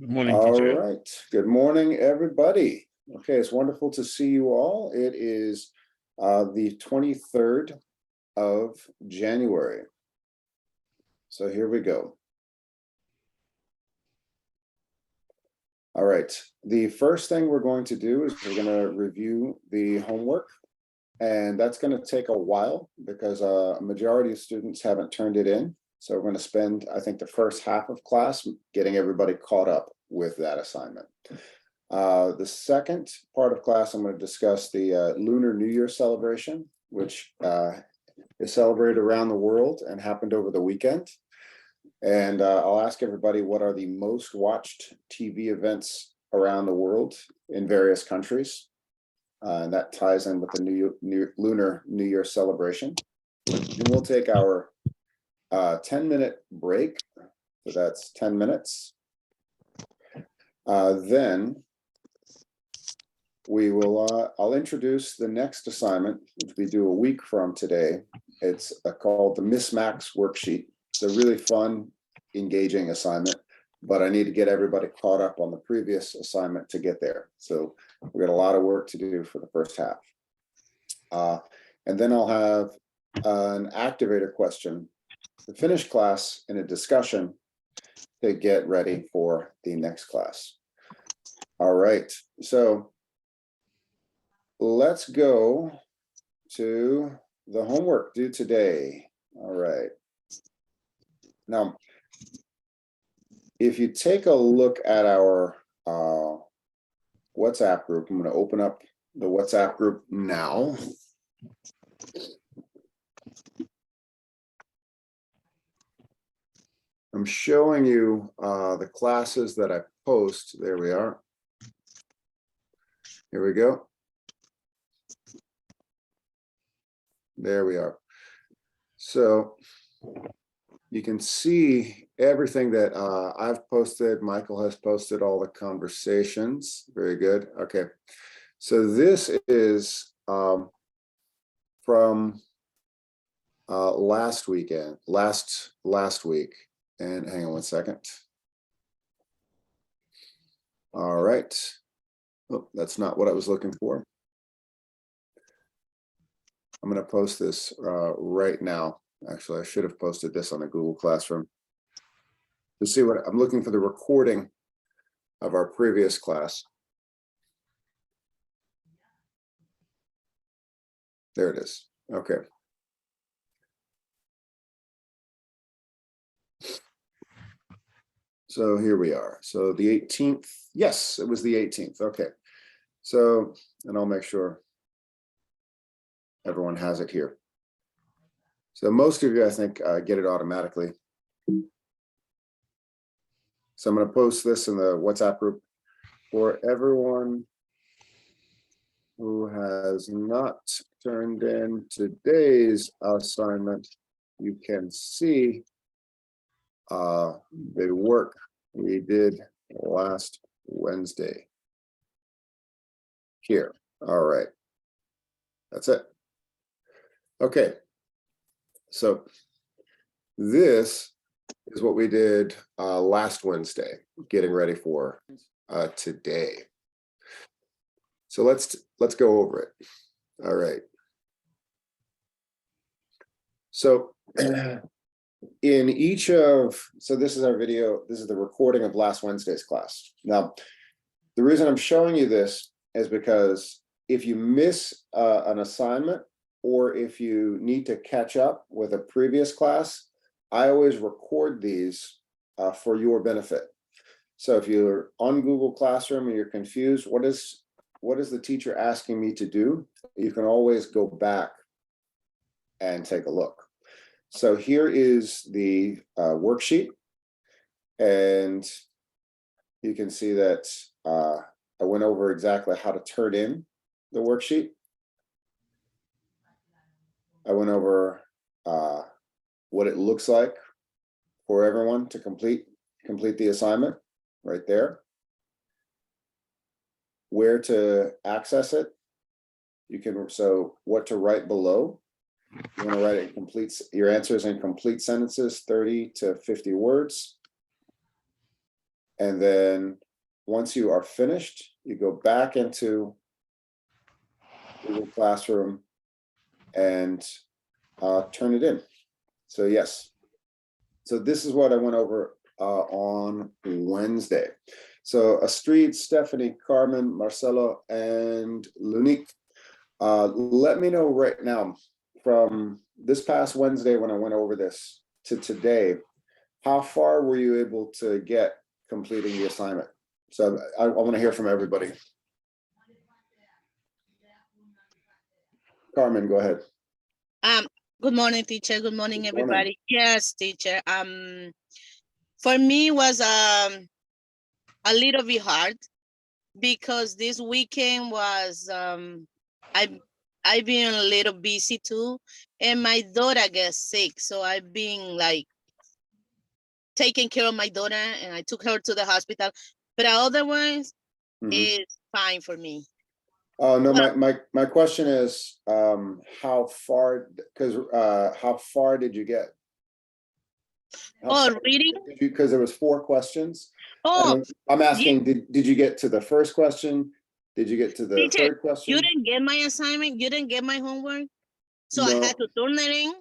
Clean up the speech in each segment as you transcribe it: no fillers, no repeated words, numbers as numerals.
Good morning, All teacher. right. Good morning, everybody. Okay, it's wonderful to see you all. It is the 23rd of January. So here we go. All right. The first thing we're going to do is we're going to review the homework. And that's going to take a while because a majority of students haven't turned it in. So we're going to spend, I think, the first half of class getting everybody caught up with that assignment. The second part of class, I'm going to discuss the Lunar New Year celebration, which is celebrated around the world and happened over the weekend. And I'll ask everybody what are the most watched TV events around the world in various countries. And that ties in with the Lunar New Year celebration. And we'll take our 10-minute break. So that's 10 minutes. Then we will, I'll introduce the next assignment, which we do a week from today. It's called the Miss Max worksheet. It's a really fun, engaging assignment, but I need to get everybody caught up on the previous assignment to get there. So we got a lot of work to do for the first half. And then I'll have an activator question to finish class in a discussion to get ready for the next class. All right, so let's go to the homework due today. All right. Now, if you take a look at our WhatsApp group, I'm going to open up the WhatsApp group now. I'm showing you the classes that I post. There we are. Here we go. There we are. So you can see everything that I've posted. Michael has posted all the conversations. Very good. Okay. So this is from last week. And hang on one second. All right. Oh, that's not what I was looking for. I'm going to post this right now. Actually, I should have posted this on the Google Classroom. To see what I'm looking for, the recording of our previous class. There it is. Okay. So here we are. So the 18th. Yes, it was the 18th. Okay. So, and I'll make sure everyone has it here. So most of you, I think, get it automatically. So I'm going to post this in the WhatsApp group for everyone who has not turned in today's assignment. You can see the work we did last Wednesday here. All right. That's it. Okay. So this is what we did last Wednesday, getting ready for today. So let's go over it. All right. So in each of, so this is our video, this is the recording of last Wednesday's class. Now, the reason I'm showing you this is because if you miss an assignment, or if you need to catch up with a previous class, I always record these for your benefit. So if you're on Google Classroom and you're confused, what is the teacher asking me to do? You can always go back and take a look. So here is the worksheet. And you can see that I went over exactly how to turn in the worksheet. I went over what it looks like for everyone to complete the assignment right there. Where to access it. You can, so what to write below. You want to write it in complete, your answers in complete sentences, 30 to 50 words. And then once you are finished, you go back into Google Classroom and turn it in. So yes. So this is what I went over on Wednesday. So Astrid, Stephanie, Carmen, Marcelo, and Lunique, let me know right now from this past Wednesday when I went over this to today, how far were you able to get completing the assignment? So I want to hear from everybody. Carmen, go ahead. Good morning, teacher. Good morning, Good everybody. morning. Yes, teacher. For me was a little bit hard because this weekend was I've been a little busy too, and my daughter gets sick, so I've been like taking care of my daughter, and I took her to the hospital. But otherwise, it's fine for me. Oh no, my question is how far, because how far did you get? Reading? Because there was 4 questions. Oh, I'm asking, did you get to the first question? Did you get to the teacher, third question? you didn't get my assignment? You didn't get my homework? So No. I had to turn it in?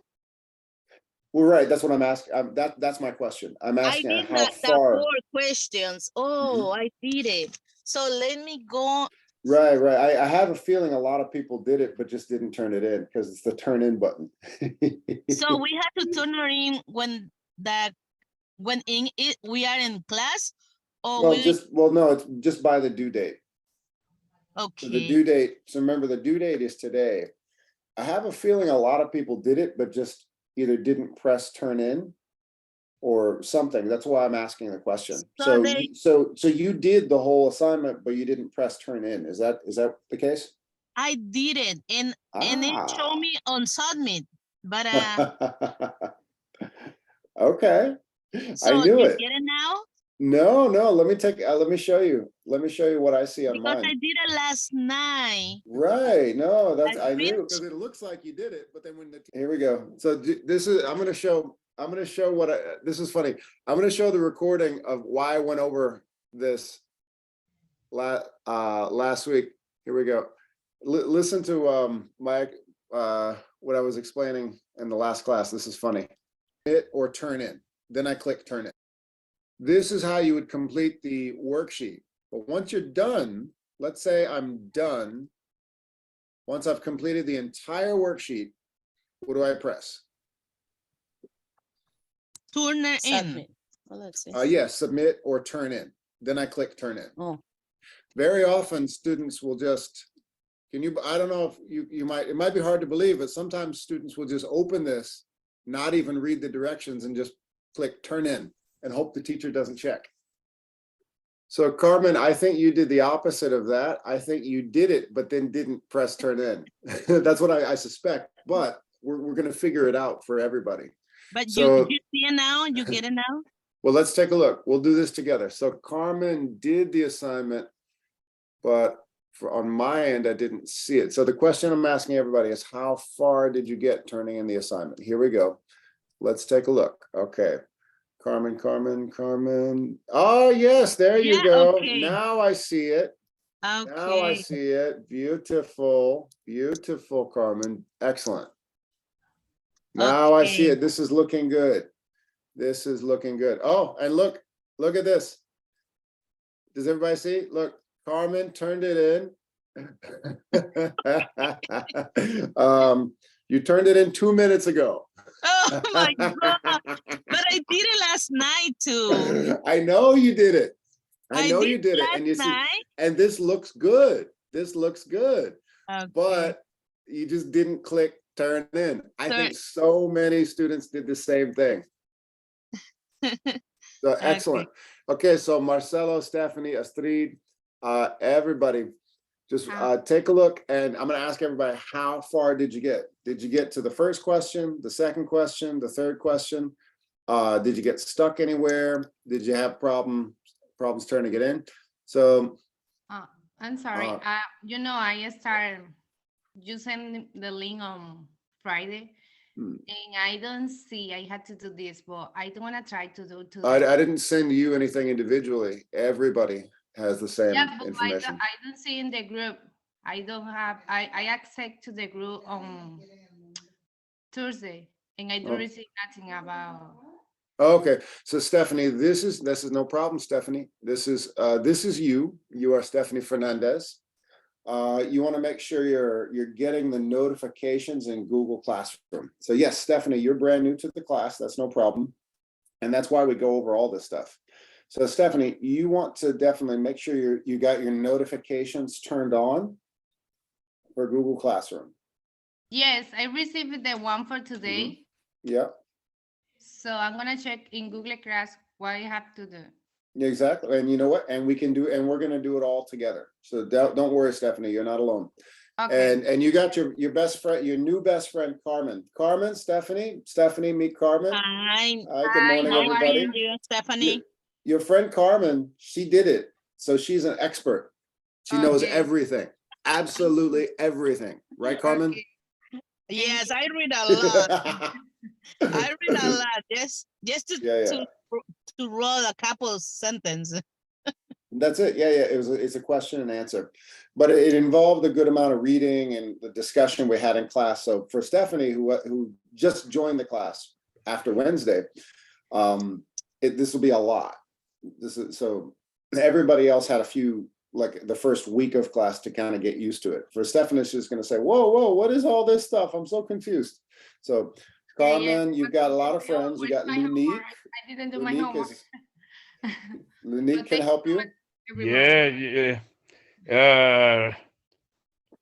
Well, right, that's what I'm asking. That's my question. I'm asking I did how the far. 4 questions. Oh, I did it. So let me go. Right. I have a feeling a lot of people did it, but just didn't turn it in because it's the turn in button. So we had to turn it in when we are in class, or no, it's just by the due date. Okay. So the due date. So remember, the due date is today. I have a feeling a lot of people did it, but just either didn't press turn in or something. That's why I'm asking the question. So you did the whole assignment, but you didn't press turn in. Is that the case? I did it, and it showed me on submit, but okay. So I knew you it. get it now? No, let me show you. Let me show you what I see on mine. Because I did it last night. Right. No, I knew, because it looks like you did it, but then here we go. So this is, I'm going to show what this is funny. I'm going to show the recording of why I went over this last week. Here we go. Listen to what I was explaining in the last class. This is funny. Hit or turn in. Then I click turn in. This is how you would complete the worksheet. But once you're done, let's say I'm done. Once I've completed the entire worksheet, what do I press? Turn in. Yes, submit or turn in. Then I click turn in. Oh. Very often students will just, I don't know if it might be hard to believe, but sometimes students will just open this, not even read the directions, and just click turn in and hope the teacher doesn't check. So Carmen, I think you did the opposite of that. I think you did it, but then didn't press turn in. That's what I suspect, but we're going to figure it out for everybody. But you see it now? You get it now? Well, let's take a look. We'll do this together. So Carmen did the assignment, but on my end, I didn't see it. So the question I'm asking everybody is, how far did you get turning in the assignment? Here we go. Let's take a look. Okay. Carmen. Oh, yes, there you go. Okay. Now I see it. Okay. Now I see it. Beautiful, Carmen. Excellent. Now I see it. This is looking good. This is looking good. Oh, and look at this. Does everybody see? Look, Carmen turned it in. You turned it in 2 minutes ago. Oh my God. But I did it last night too. I know you did it. I know you did it. And you see, and this looks good. This looks good. Okay. But you just didn't click turn in. I think so many students did the same thing. So excellent. Okay, so Marcelo, Stephanie, Astrid, everybody, just take a look, and I'm going to ask everybody, how far did you get? Did you get to the first question, the second question, the third question? Did you get stuck anywhere? Did you have problems turning it in? So I'm sorry. I started, you sent the link on Friday, And I don't see, I had to do this, but I don't want to try to do I today. didn't send you anything individually. Everybody has the same Yeah, but information. I don't see in the group. I don't have, I access to the group on Thursday and I don't Oh. receive nothing about. Okay, so Stephanie, this is no problem, Stephanie. This is you. You are Stephanie Fernandez. You want to make sure you're getting the notifications in Google Classroom. So yes, Stephanie, you're brand new to the class. That's no problem, and that's why we go over all this stuff. So Stephanie, you want to definitely make sure you got your notifications turned on for Google Classroom. Yes, I received the one for today. Yeah. So I'm gonna check in Google Class what I have to do. Exactly. And you know what? And we're going to do it all together. So don't worry, Stephanie, you're not alone. Okay. And you got your best friend, your new best friend, Carmen. Carmen, Stephanie, meet Carmen. Hi, Hi, good morning, how are everybody. you, Stephanie? Your friend Carmen, she did it. So she's an expert. She knows Okay. everything, absolutely everything. Right, Carmen? Okay. Yes, I read a lot. I read a lot just to Yeah. to roll a couple of sentences. That's it. Yeah. It's a question and answer, but it involved a good amount of reading and the discussion we had in class. So for Stephanie, who just joined the class after Wednesday, this will be a lot. So everybody else had a few, like the first week of class to kind of get used to it. For Stephanie, she's going to say, whoa, what is all this stuff? I'm so confused. So Carmen, you've got a lot of friends. You got Lunique. I didn't do my homework. Lunique can help you. Yeah.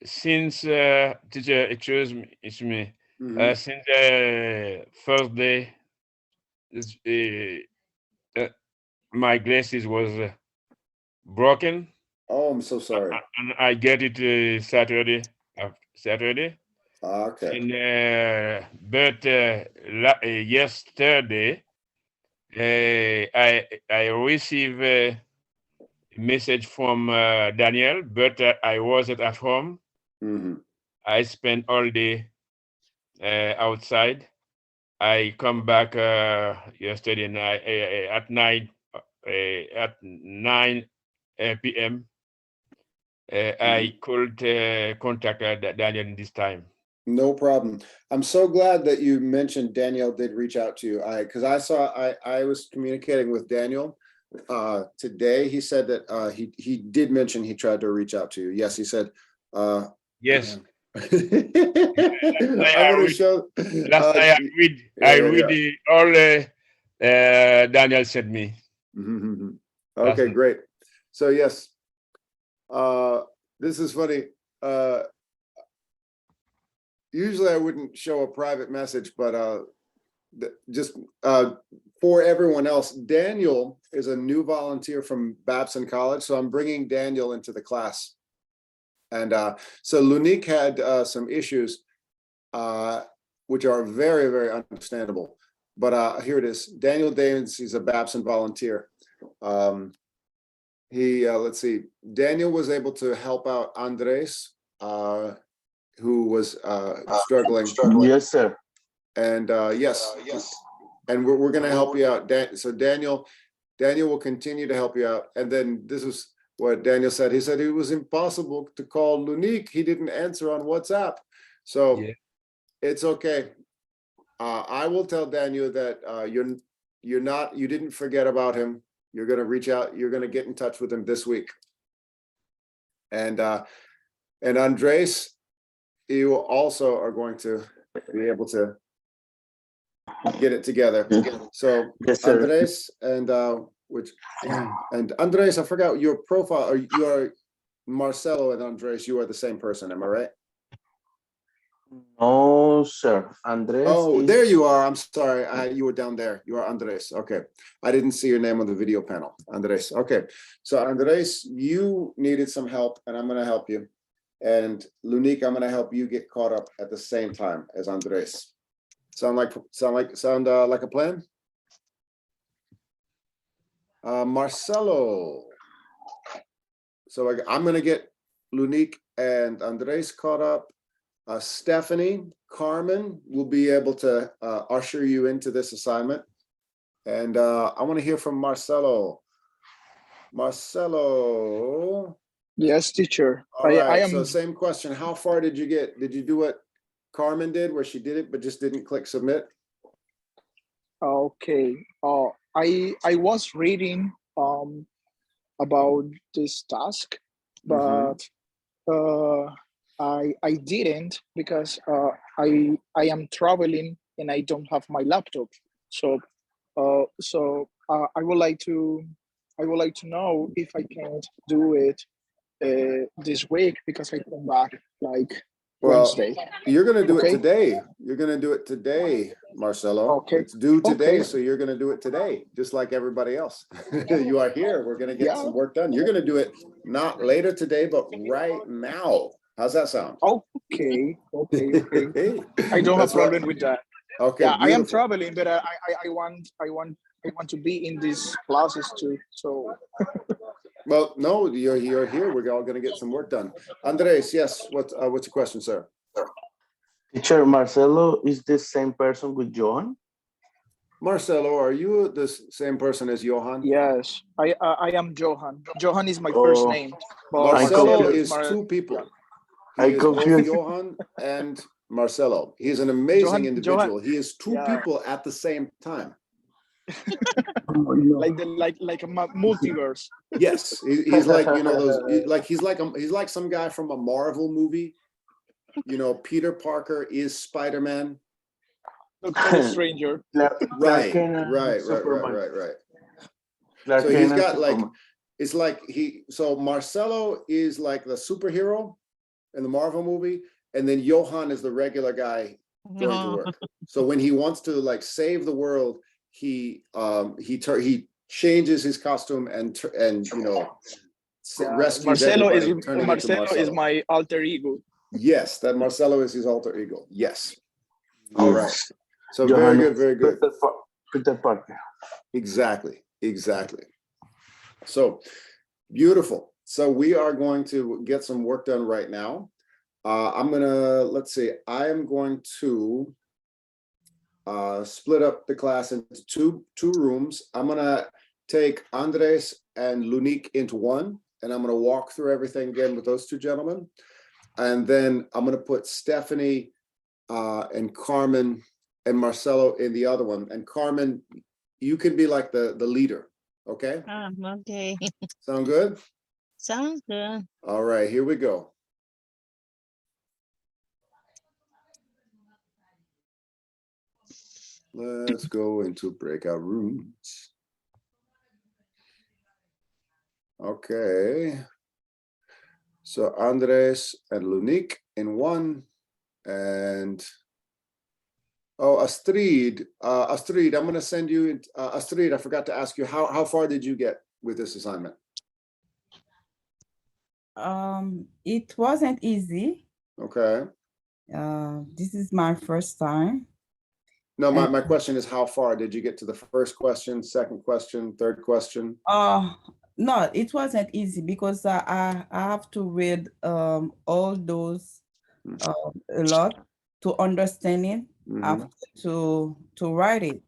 Since teacher excuse me, Mhm. since first day, my glasses was broken, Oh, I'm so sorry. and I get it Saturday. Okay. And but yesterday, I received a message from Daniel, but I wasn't at home. Mhm. I spent all day outside. I come back yesterday night at 9 p.m. I could contact Daniel this time. No problem. I'm so glad that you mentioned Daniel did reach out to you. Because I was communicating with Daniel today. He said that he did mention he tried to reach out to you. Yes, he said. Yes. I'm going to show. Last night I read all Daniel sent me. Mhm. Okay, great. So yes, this is funny. Usually I wouldn't show a private message, but just for everyone else, Daniel is a new volunteer from Babson College, so I'm bringing Daniel into the class. And so Lunique had some issues, which are very, very understandable. But here it is. Daniel Danes, he's a Babson volunteer. Let's see, Daniel was able to help out Andres, who was struggling. Yes, sir. And yes, and we're going to help you out. So Daniel will continue to help you out. And then this is what Daniel said. He said it was impossible to call Lunique. He didn't answer on WhatsApp. So it's okay. I will tell Daniel that you didn't forget about him. You're going to reach out. You're going to get in touch with him this week. And Andres, you also are going to be able to get it together. So Yes, sir. Andres and Andres, I forgot your profile. You are Marcelo and Andres. You are the same person. Am I right? No, sir. Andres. Oh, there you are. I'm sorry. You were down there. You are Andres. Okay. I didn't see your name on the video panel. Andres. Okay. So Andres, you needed some help and I'm going to help you. And Lunique, I'm going to help you get caught up at the same time as Andres. Sound like a plan? Marcelo. So I'm going to get Lunique and Andres caught up. Stephanie, Carmen will be able to usher you into this assignment. And I want to hear from Marcelo. Marcelo. Yes, teacher. All right, I am. so same question. How far did you get? Did you do what Carmen did, where she did it, but just didn't click submit? Okay. I was reading about this task, but I didn't because I am traveling and I don't have my laptop. So I would like to know if I can do it this week because I come back like Well, Wednesday. you're gonna do it Okay. today. You're gonna do it today, Marcelo. Okay. It's due today, Okay. so you're gonna do it today, just like everybody else. You are here. We're gonna get Yeah. some work done. You're gonna do it not later today, but right now. How's that sound? Okay. I don't have That's what- problem with that. Okay, Yeah, I am beautiful. traveling, but I want to be in these classes too. So Well, no, you're here. We're all gonna get some work done. Andres, yes, what's your question, sir? Teacher, Marcelo is the same person with Johan? Marcelo, are you the same person as Johan? yes, I am Johan. Johan is my first Oh, name. But Marcelo Marcelo is my- two people. I He is both confused. Johan and Marcelo. He is an amazing individual. He is two yeah. people at the same time. like a multiverse. Yes, he's like, you know, those he's like some guy from a Marvel movie. You know, Peter Parker is Spider-Man. Doctor Stranger. Right. Clark So he's Kent got and like, Superman. it's like so Marcelo is like the superhero in the Marvel movie, and then Johan is the regular guy going to work. So when he wants to like save the world, he changes his costume and you know rescues Marcelo everybody. Turning into Marcelo is my alter ego. Yes, that Marcelo is his alter ego. Yes. All right. Yes. So Johan very is good. Peter Parker. Exactly. So beautiful. So we are going to get some work done right now. I'm gonna, let's see, I am going to split up the class into two rooms. I'm gonna take Andres and Lunique into one, and I'm gonna walk through everything again with those two gentlemen. And then I'm gonna put Stephanie and Carmen and Marcelo in the other one. And Carmen, you can be like the leader, okay? Okay. Sound good? Sounds good. All right, here we go. Let's go into breakout rooms. Okay. So Andres and Lunique in one, and Astrid. Astrid, I'm gonna send you, Astrid, I forgot to ask you, how far did you get with this assignment? It wasn't easy. Okay. This is my first time. No, my question is, how far did you get to the first question, second question, third question? No, it wasn't easy because I have to read all those a lot to understand it. I have to write it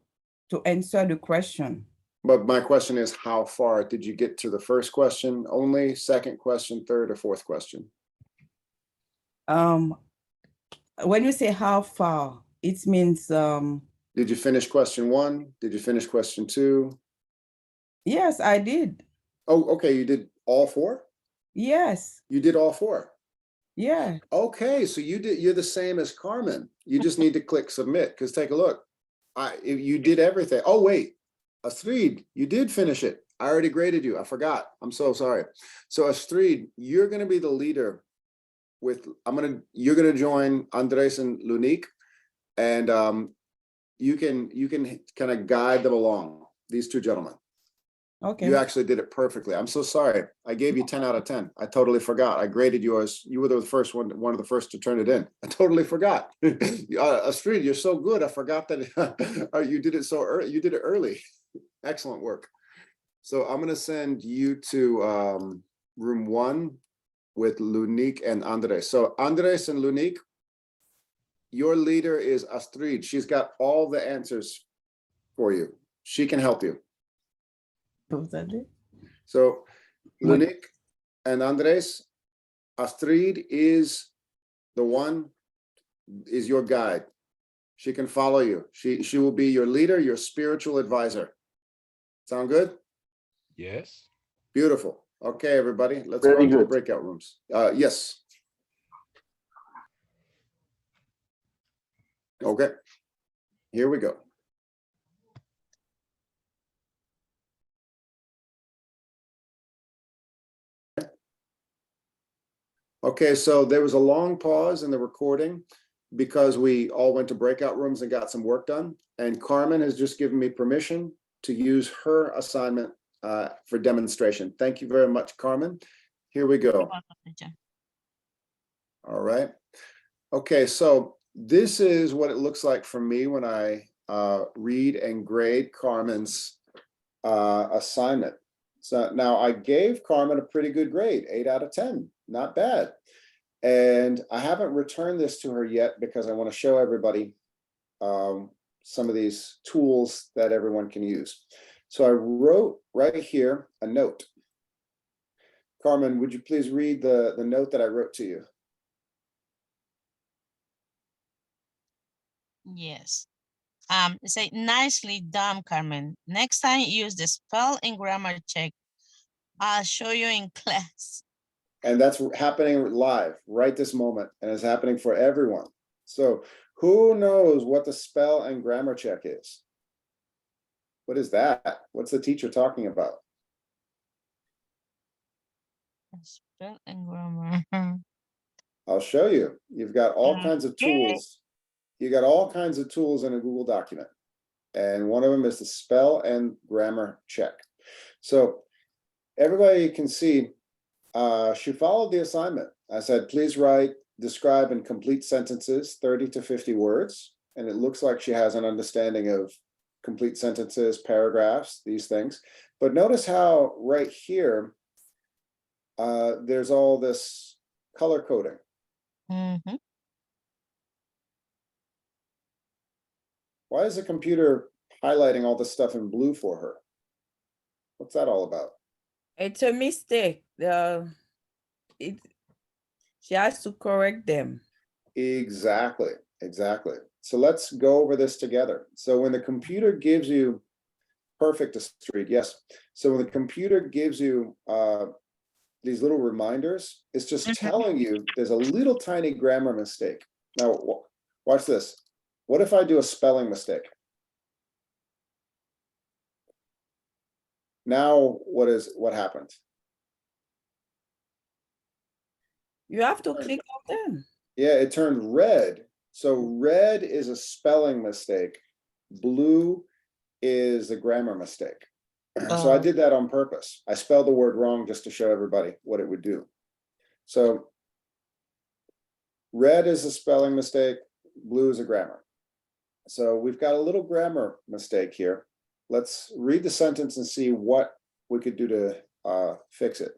to answer the question. But my question is, how far did you get to the first question only, second question, third or fourth question? When you say how far, it means did you finish question one? Did you finish question two? Yes, I did. Oh, okay, you did all four? Yes. You did all four? Yeah. Okay, so you're the same as Carmen. You just need to click submit, because take a look. You did everything. Oh, wait. Astrid, you did finish it. I already graded you. I forgot. I'm so sorry. So Astrid, you're going to be the leader with, you're going to join Andres and Lunique, and you can kind of guide them along, these two gentlemen. Okay. You actually did it perfectly. I'm so sorry. I gave you 10 out of 10. I totally forgot. I graded you as you were the first one of the first to turn it in. I totally forgot. Astrid, you're so good. I forgot that you did it so early. You did it early. Excellent work. So I'm going to send you to room one with Lunique and Andres. So Andres and Lunique, your leader is Astrid. She's got all the answers for you. She can help you. So, Lunik and Andres, Astrid is the one, is your guide. She can follow you. She will be your leader, your spiritual advisor. Sound good? Yes. Beautiful. Okay, everybody, let's Very go to the good. breakout rooms. Yes. Okay, here we go. Okay, so there was a long pause in the recording because we all went to breakout rooms and got some work done. And Carmen has just given me permission to use her assignment for demonstration. Thank you very much, Carmen. Here we go. All right. Okay, so this is what it looks like for me when I read and grade Carmen's assignment. So now I gave Carmen a pretty good grade, 8 out of 10, not bad. And I haven't returned this to her yet because I want to show everybody some of these tools that everyone can use. So I wrote right here a note. Carmen, would you please read the note that I wrote to you? Yes. Say nicely done, Carmen. Next time use the spell and grammar check. I'll show you in class. And that's happening live right this moment, and it's happening for everyone. So who knows what the spell and grammar check is? What is that? What's the teacher talking about? Spell and grammar. I'll show you. You've got all kinds of Okay. tools. You got all kinds of tools in a Google document. And one of them is the spell and grammar check. So everybody can see she followed the assignment. I said, please write, describe, and complete sentences, 30 to 50 words. And it looks like she has an understanding of complete sentences, paragraphs, these things. But notice how right here, there's all this color coding. Mhm. Why is the computer highlighting all this stuff in blue for her? What's that all about? It's a mistake. She has to correct them. Exactly, exactly. So let's go over this together. So when the computer gives you perfect Astrid, yes. So when the computer gives you these little reminders, it's just telling you there's a little tiny grammar mistake. Now, watch this. What if I do a spelling mistake? Now, what happened? You have to click on them. Yeah, it turned red. So red is a spelling mistake. Blue is a grammar mistake. So I did that on purpose. I spelled the word wrong just to show everybody what it would do. So red is a spelling mistake, blue is a grammar. So we've got a little grammar mistake here. Let's read the sentence and see what we could do to fix it.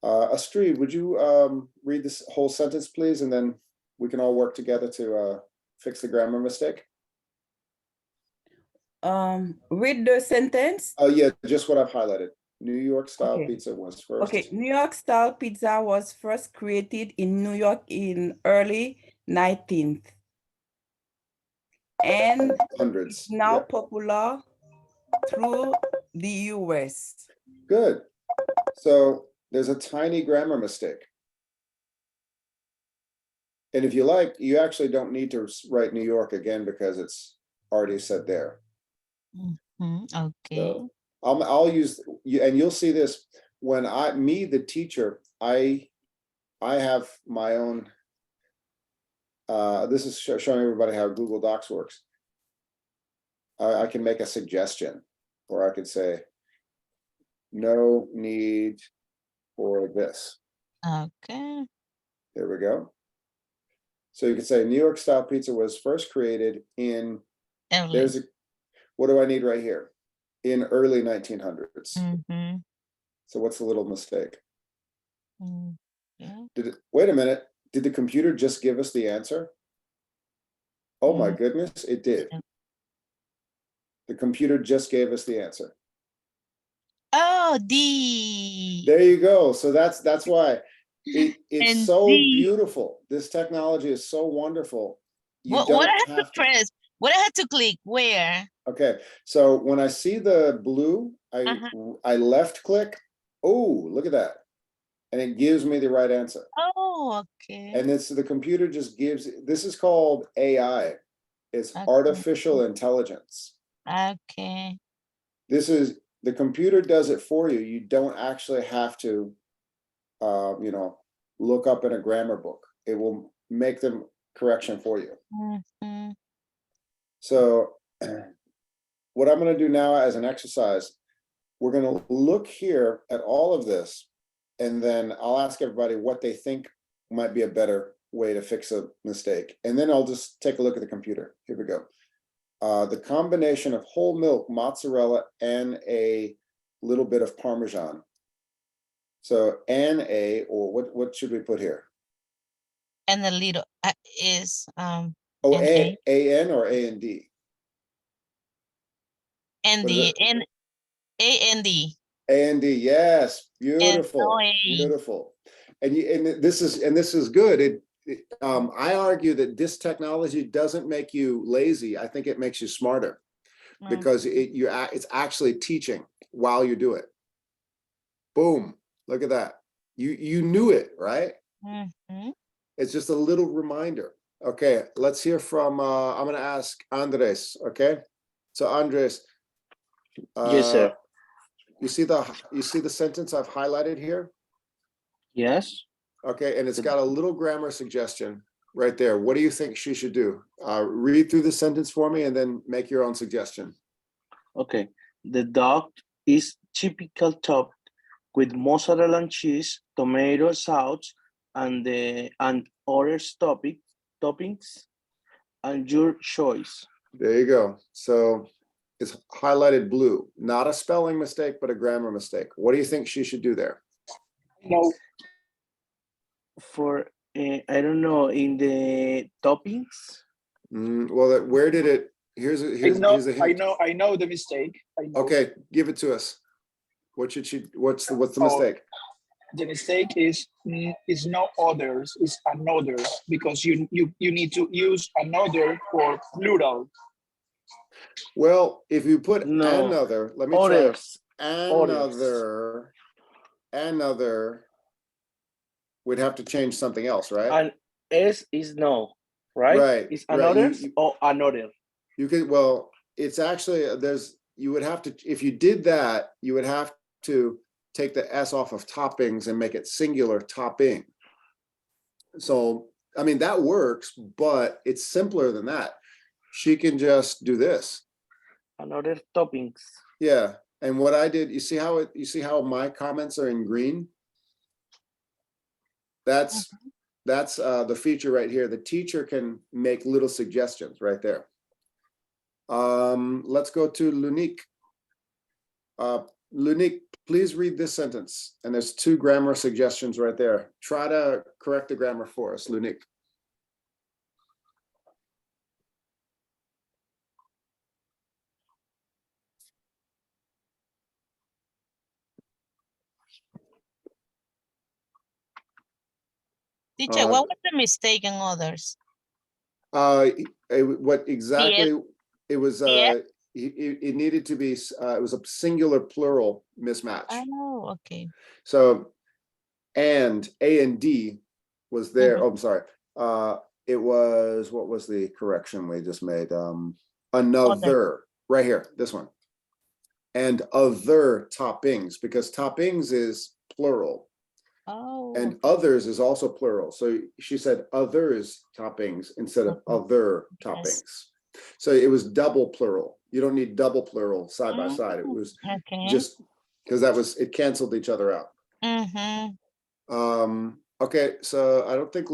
Astrid, would you read this whole sentence, please? And then we can all work together to fix the grammar mistake. Read the sentence. Oh yeah, just what I've highlighted. New York style Okay. pizza was first. Okay, New York style pizza was first created in New York in early 19th. And Hundreds. it's now Yeah. popular through the US. Good. So there's a tiny grammar mistake. And if you like, you actually don't need to write New York again because it's already said there. Okay. So I'll use you, and you'll see this when the teacher, I have my own. This is showing everybody how Google Docs works. I can make a suggestion, or I could say, no need for this. Okay. There we go. So you could say New York style pizza was first created in, what do I need right here? In early 1900s. So what's the little mistake? Yeah. Wait a minute, did the computer just give us the answer? Oh my goodness, it did. The computer just gave us the answer. Oh, D. There you go. So that's why it's And so D. beautiful. This technology is so wonderful. You What don't I have to have to. press? What I had to click? Where? Okay, so when I see the blue, I left click. Oh, look at that. And it gives me the right answer. Oh, okay. And it's the computer just gives, this is called AI. It's Okay. artificial intelligence. Okay. This is, the computer does it for you. You don't actually have to, you know, look up in a grammar book. It will make the correction for you. Mhm. So what I'm going to do now as an exercise, we're going to look here at all of this, and then I'll ask everybody what they think might be a better way to fix a mistake. And then I'll just take a look at the computer. Here we go. The combination of whole milk, mozzarella, and a little bit of Parmesan. So or what should we put here? And the little is Oh, N-A. A-N or A-N-D? and What is the it? N-A-N-D. A-N-D, yes, beautiful, no A. beautiful. And this is good. I argue that this technology doesn't make you lazy. I think it makes you smarter, because it's actually teaching while you do it. Boom, look at that. You knew it, right? Mhm. It's just a little reminder. Okay, let's hear from, I'm gonna ask Andres, okay? So Andres, Yes, sir. you see the sentence I've highlighted here? Yes. Okay, and it's got a little grammar suggestion right there. What do you think she should do? Read through the sentence for me and then make your own suggestion. Okay. The dog is typical topped with mozzarella and cheese, tomato sauce, and other toppings, and your choice. There you go. So it's highlighted blue, not a spelling mistake, but a grammar mistake. What do you think she should do there? No, For I don't know, in the toppings. Well, where did it? Here's a hint. I know the mistake. I know. Okay, give it to us. What should she? What's the Oh, mistake? The mistake is no others, it's another, because you need to use another for plural. Well, if you put No. another, let me Others. try another, we'd have to change something else, right? And S is no, right? Right, It's right. another or another. You could, well, it's actually, you would have to, if you did that, you would have to take the S off of toppings and make it singular topping. So, I mean, that works, but it's simpler than that. She can just do this. Another toppings. Yeah. And what I did, you see how my comments are in green? That's the feature right here. The teacher can make little suggestions right there. Let's go to Lunique. Lunique, please read this sentence. And there's 2 grammar suggestions right there. Try to correct the grammar for us, Lunique. Teacher, what was the mistake in others? What exactly it was? It needed to be. It was a singular plural mismatch. Oh, okay. So, and A and D was there. Oh, I'm sorry. It was, what was the correction we just made? Another, right here, this one. And other toppings, because toppings is plural. Oh. And others is also plural. So she said others toppings instead of other toppings. So it was double plural. You don't need double plural side by side. It was just because it canceled each other out. Okay, so I think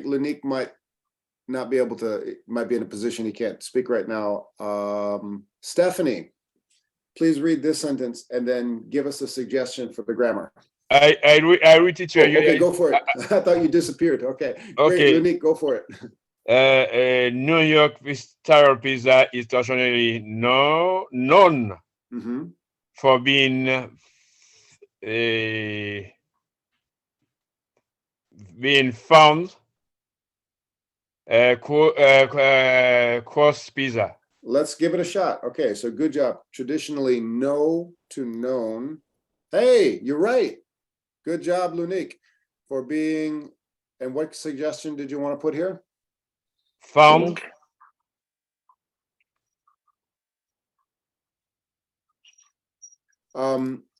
Lunique might not be able to, might be in a position he can't speak right now. Stephanie, please read this sentence and then give us a suggestion for the grammar. I read teacher. Okay, go for it. I thought you disappeared. Okay, great, Lunique, go for it. New York style pizza is traditionally known Mm-hmm. for being found cross pizza. Let's give it a shot. Okay, so good job. Traditionally, no to known. Hey, you're right. Good job, Lunique, for being. And what suggestion did you want to put here? Found.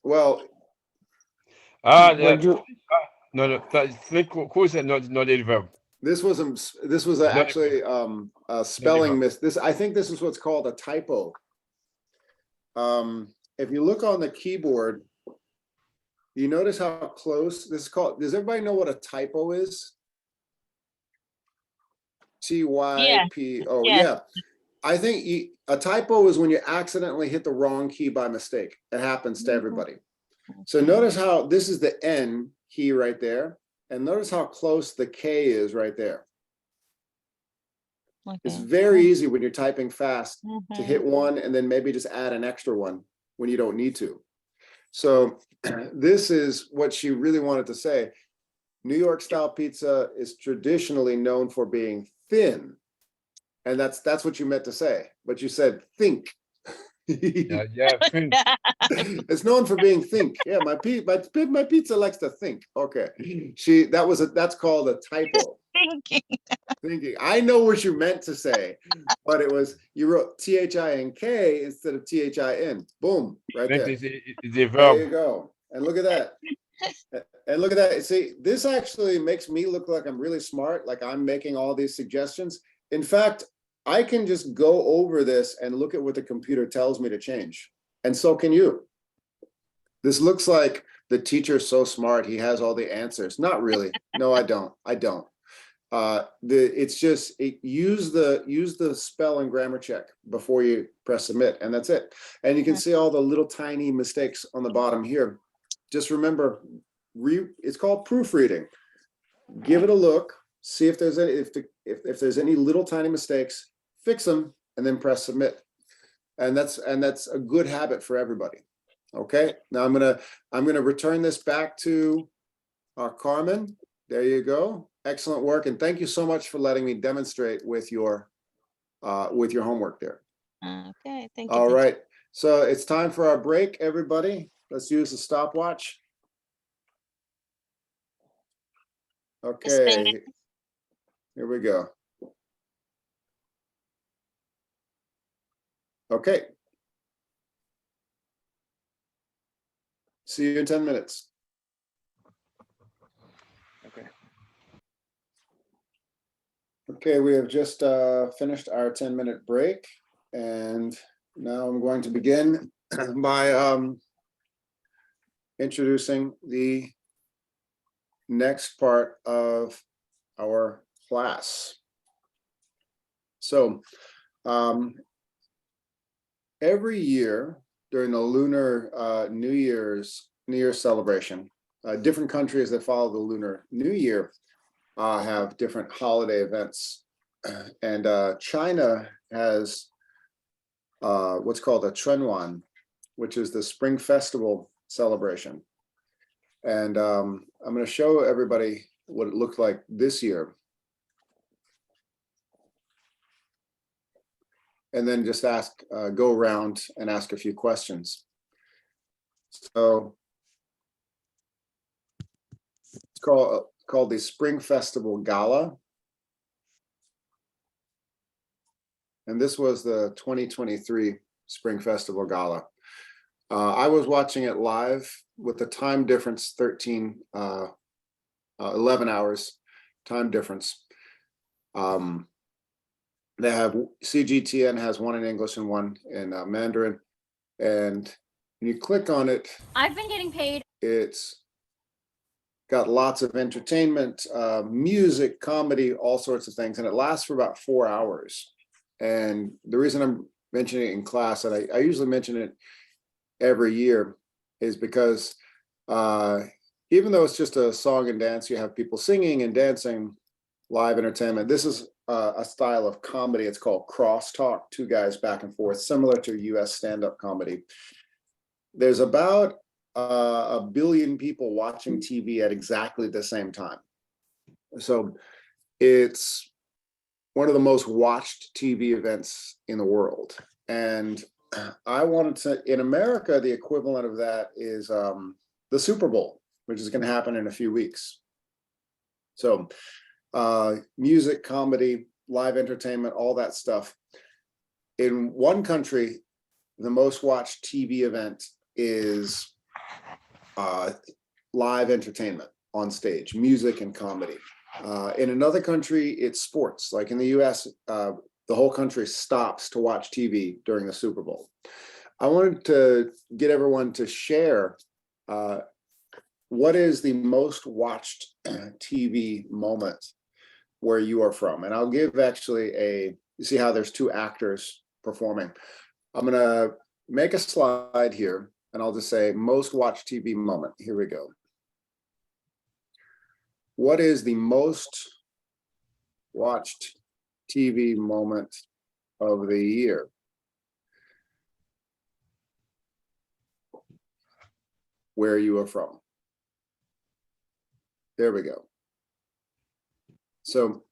Well, But you, no. Think who said not the verb? this was not actually a spelling miss. I think this is what's called a typo. If you look on the keyboard, you notice how close this is called. Does everybody know what a typo is? TYPO. Yeah. Yeah. I think a typo is when you accidentally hit the wrong key by mistake. It happens to everybody. So notice how this is the N key right there. And notice how close the K is right there. It's very easy when you're typing fast to hit one and then maybe just add an extra one when you don't need to. So this is what she really wanted to say. New York style pizza is traditionally known for being thin. And that's what you meant to say, but you said think. Yeah, think. It's known for being think. Yeah, my pizza likes to think. Okay. That's called a typo. Thinking. I know what you meant to say, but you wrote THINK instead of THIN. Boom, right there. It's a verb. There you go. And look at that. And look at that. See, this actually makes me look like I'm really smart, like I'm making all these suggestions. In fact, I can just go over this and look at what the computer tells me to change. And so can you. This looks like the teacher's so smart, he has all the answers. Not really. No, I don't. It's just use the spell and grammar check before you press submit, and that's it. And you can see all the little tiny mistakes on the bottom here. Just remember, it's called proofreading. Give it a look, see if there's any if there's any little tiny mistakes, fix them, and then press submit. And that's a good habit for everybody. Okay, now I'm gonna return this back to Carmen. There you go. Excellent work, and thank you so much for letting me demonstrate with your homework there. Okay, thank you. All right, so it's time for our break, everybody. Let's use the stopwatch. Okay, here we go. Okay. See you in 10 minutes. Okay. Okay, we have just finished our 10-minute break, and now I'm going to begin by introducing the next part of our class. So every year during the Lunar New Year's celebration, different countries that follow the Lunar New Year have different holiday events. And China has what's called a Chunyuan, which is the Spring Festival celebration. And I'm going to show everybody what it looked like this year. And then just go around and ask a few questions. So it's called the Spring Festival Gala. And this was the 2023 Spring Festival Gala. I was watching it live with the time difference, 11 hours time difference. They have CGTN has one in English and one in Mandarin. And when you click on it, I've been getting paid. It's got lots of entertainment, music, comedy, all sorts of things. And it lasts for about 4 hours. And the reason I'm mentioning it in class, and I usually mention it every year, is because even though it's just a song and dance, you have people singing and dancing, live entertainment. This is a style of comedy. It's called crosstalk, two guys back and forth, similar to US stand-up comedy. There's about 1 billion people watching TV at exactly the same time. So it's one of the most watched TV events in the world. And I wanted to, in America, the equivalent of that is the Super Bowl, which is going to happen in a few weeks. So music, comedy, live entertainment, all that stuff. In one country, the most watched TV event is live entertainment on stage, music and comedy. In another country, it's sports. Like in the US, the whole country stops to watch TV during the Super Bowl. I wanted to get everyone to share what is the most watched TV moment where you are from. And I'll give actually you see how there's two actors performing. I'm gonna make a slide here and I'll just say most watched TV moment. Here we go. What is the most watched TV moment of the year? Where you are from. There we go. So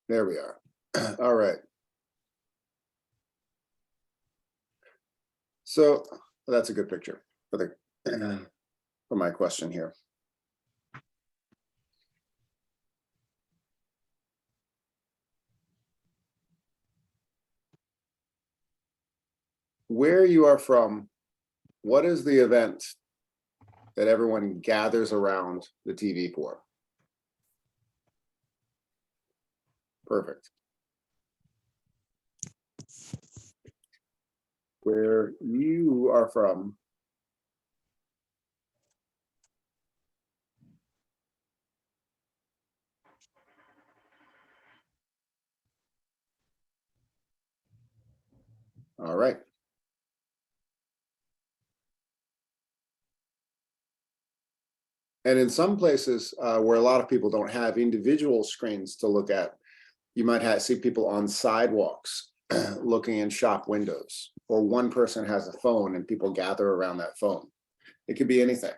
there we are. All right. So that's a good picture for my question here. Where you are from, what is the event that everyone gathers around the TV for? Perfect. Where you are from, all right. And in some places where a lot of people don't have individual screens to look at, you might see people on sidewalks looking in shop windows, or one person has a phone and people gather around that phone. It could be anything.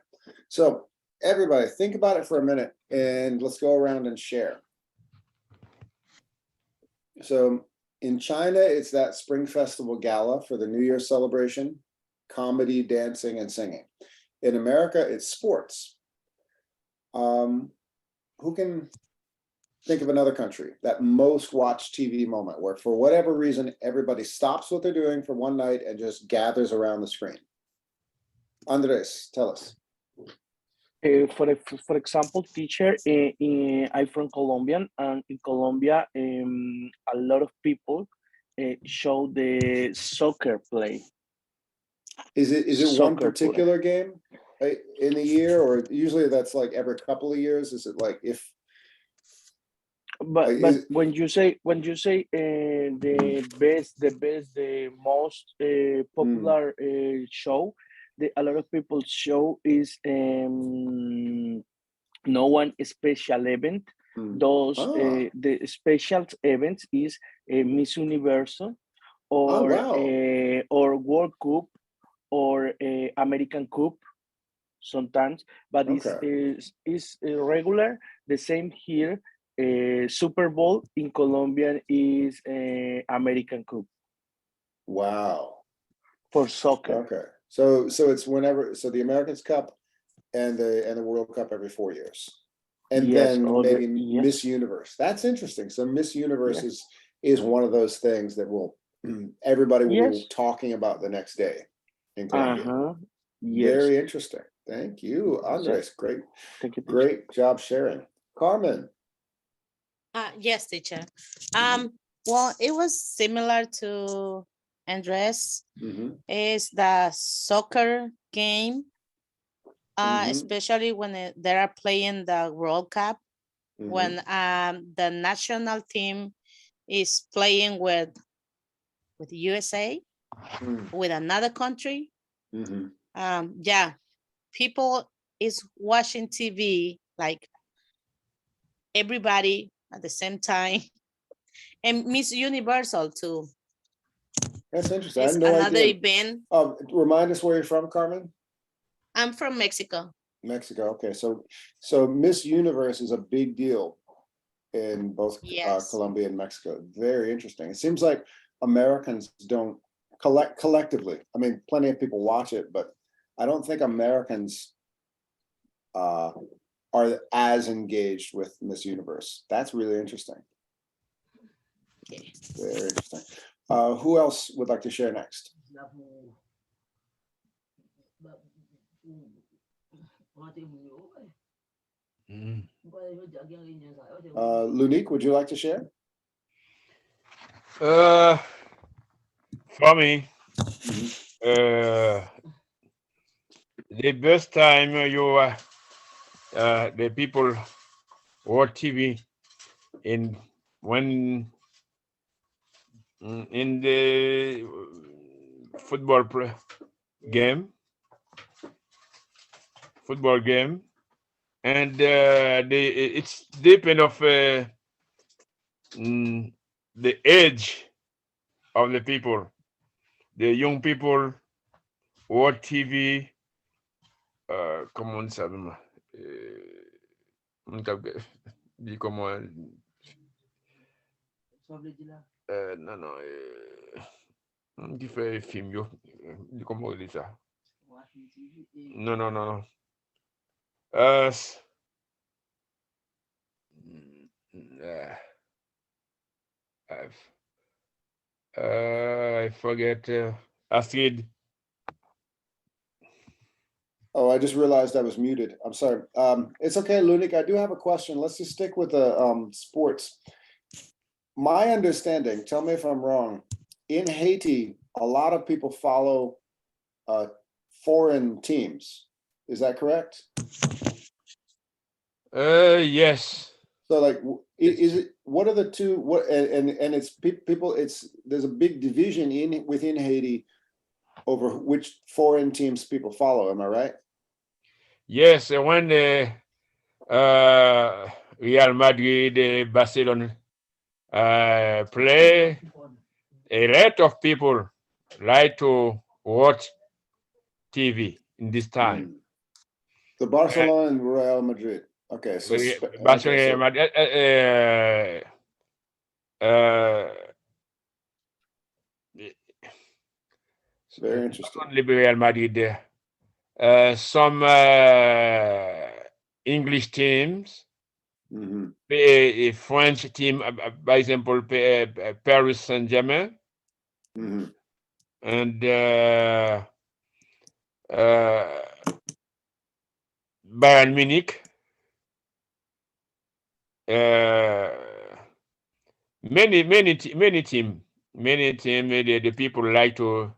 So everybody think about it for a minute and let's go around and share. So in China, it's that Spring Festival Gala for the New Year celebration, comedy, dancing, and singing. In America, it's sports. Who can think of another country, that most watched TV moment where for whatever reason, everybody stops what they're doing for one night and just gathers around the screen? Andres, tell us. For example, teacher, I'm from Colombia, and in Colombia, a lot of people show the soccer play. Is it one Soccer particular game in the year, or usually that's like every couple of years? Is it like if? But when you say the most popular show, a lot of people show is no one special event. Those the special events is Miss Universe or or World Cup or American Cup sometimes, but it's regular. The same here. Super Bowl in Colombia is American Cup. Wow. For soccer. Okay. So it's whenever, so the Americans Cup and the World Cup every 4 years. And yes, then maybe Miss Universe. That's interesting. So Miss Universe is one of those things that everybody will be talking about the next day in Colombia. Very interesting. Thank you, Andres. Great. Thank you, great job sharing. Carmen. Yes, teacher. Well, it was similar to Andres. It's the soccer game, especially when they are playing the World Cup, when the national team is playing with USA. with another country. Mm-hmm. Yeah, people is watching TV like everybody at the same time. And Miss Universal too. That's interesting. I It's had no another idea. event. Remind us where you're from, Carmen? I'm from Mexico. Mexico. Okay, so Miss Universe is a big deal in both Yes. Colombia and Mexico. Very interesting. It seems like Americans don't collectively. I mean, plenty of people watch it, but I don't think Americans are as engaged with Miss Universe. That's really interesting. Okay. Very interesting. Who else would like to share next? Lunique, would you like to share? For me, the best time the people watch TV in the football game, and it's depend of the age of the people. The young people watch TV. Comment on ça? Dit comment? Non, non. Qui fait film, yo? Comment on dit ça? Non, non, non, non. I forget. Astrid. Oh, I just realized I was muted. I'm sorry. It's okay, Lunik. I do have a question. Let's just stick with the sports. My understanding, tell me if I'm wrong, in Haiti, a lot of people follow foreign teams. Is that correct? Yes. So like, is it, what are the two, what, and it's people, there's a big division within Haiti over which foreign teams people follow. Am I right? Yes, when Real Madrid, Barcelona play, a lot of people like to watch TV in this time. The Barcelona and Real Madrid. Okay, so Barcelona, Madrid, very interesting. only Real Madrid. Some English teams, a French team, by example, Paris Saint-Germain, and Bayern Munich. Many teams. The people like to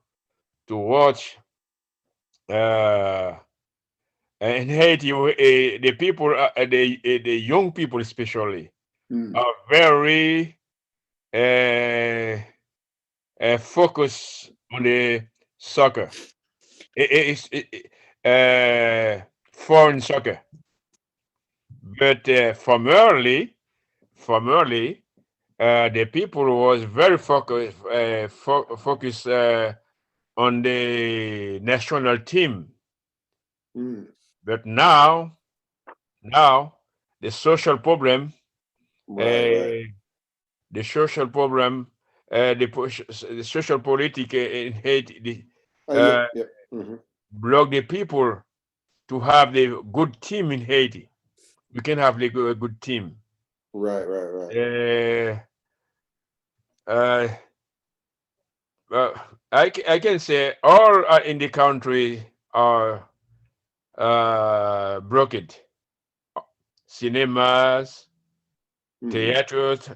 watch. And Haiti, the people, the young people especially, are very focused on the soccer. It's foreign soccer, but from early, the people was very focused on the national team. But now the social problem, the social problem, the social politic in Haiti, block the people to have the good team in Haiti. We can have a good team. Right. I can say all in the country are broken. Cinemas, theaters,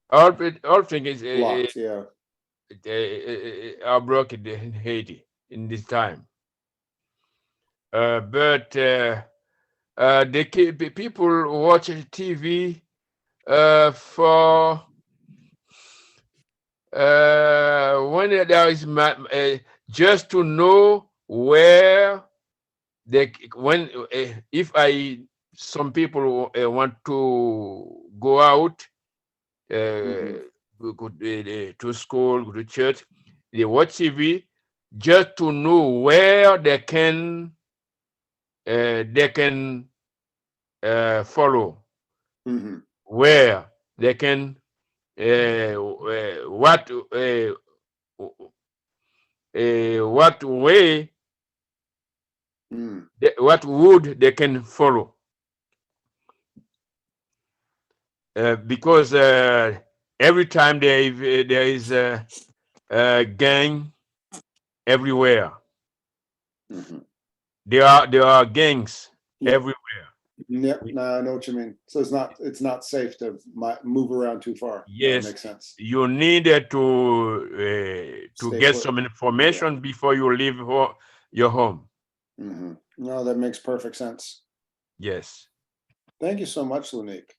all things are broken in Haiti in this time. But the people watch TV for when there is just to know where they when if I some people want to go out go to school, go to church, they watch TV just to know where they can follow, where they can what way what wood they can follow, because every time there is a gang everywhere. There are gangs Yeah. everywhere. Yep, no, I know what you mean. So it's not safe to move around too far. No, Yes, makes sense. you needed to Stay get put. some information before you leave your home. No, that makes perfect sense. Yes, Thank you so much, Lunique.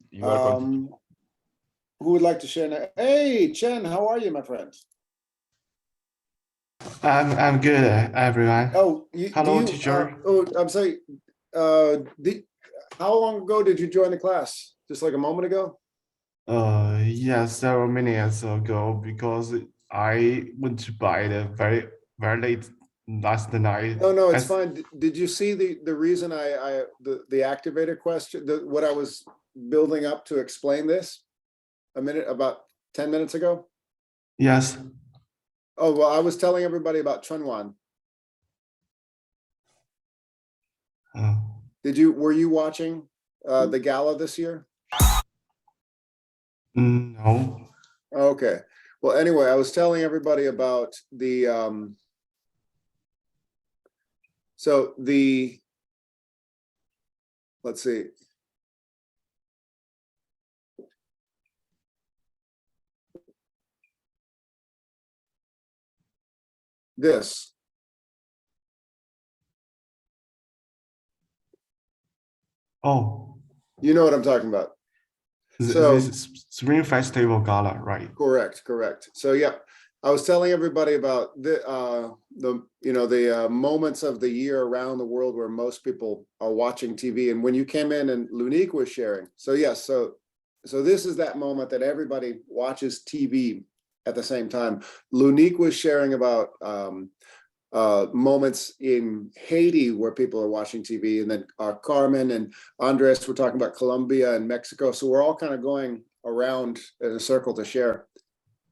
you're welcome. Who would like to share now? Hey, Chen, how are you, my friend? I'm good, everyone. Oh, Hello, teacher. I'm sorry. How long ago did you join the class? Just like a moment ago? Yes, several minutes ago, because I went to bed very late last night. No, it's fine. Did you see the reason the activator question, what I was building up to explain this about 10 minutes ago? Yes. Oh, well, I was telling everybody about Chunwan. Were you watching the gala this year? No. Okay. Well, anyway, I was telling everybody about let's see. This. Oh. You know what I'm talking about. This is Spring Festival Gala, right? Correct. So yeah, I was telling everybody about the moments of the year around the world where most people are watching TV. And when you came in and Lunique was sharing, so yes, so this is that moment that everybody watches TV at the same time. Lunique was sharing about moments in Haiti where people are watching TV, and then Carmen and Andres were talking about Colombia and Mexico. So we're all kind of going around in a circle to share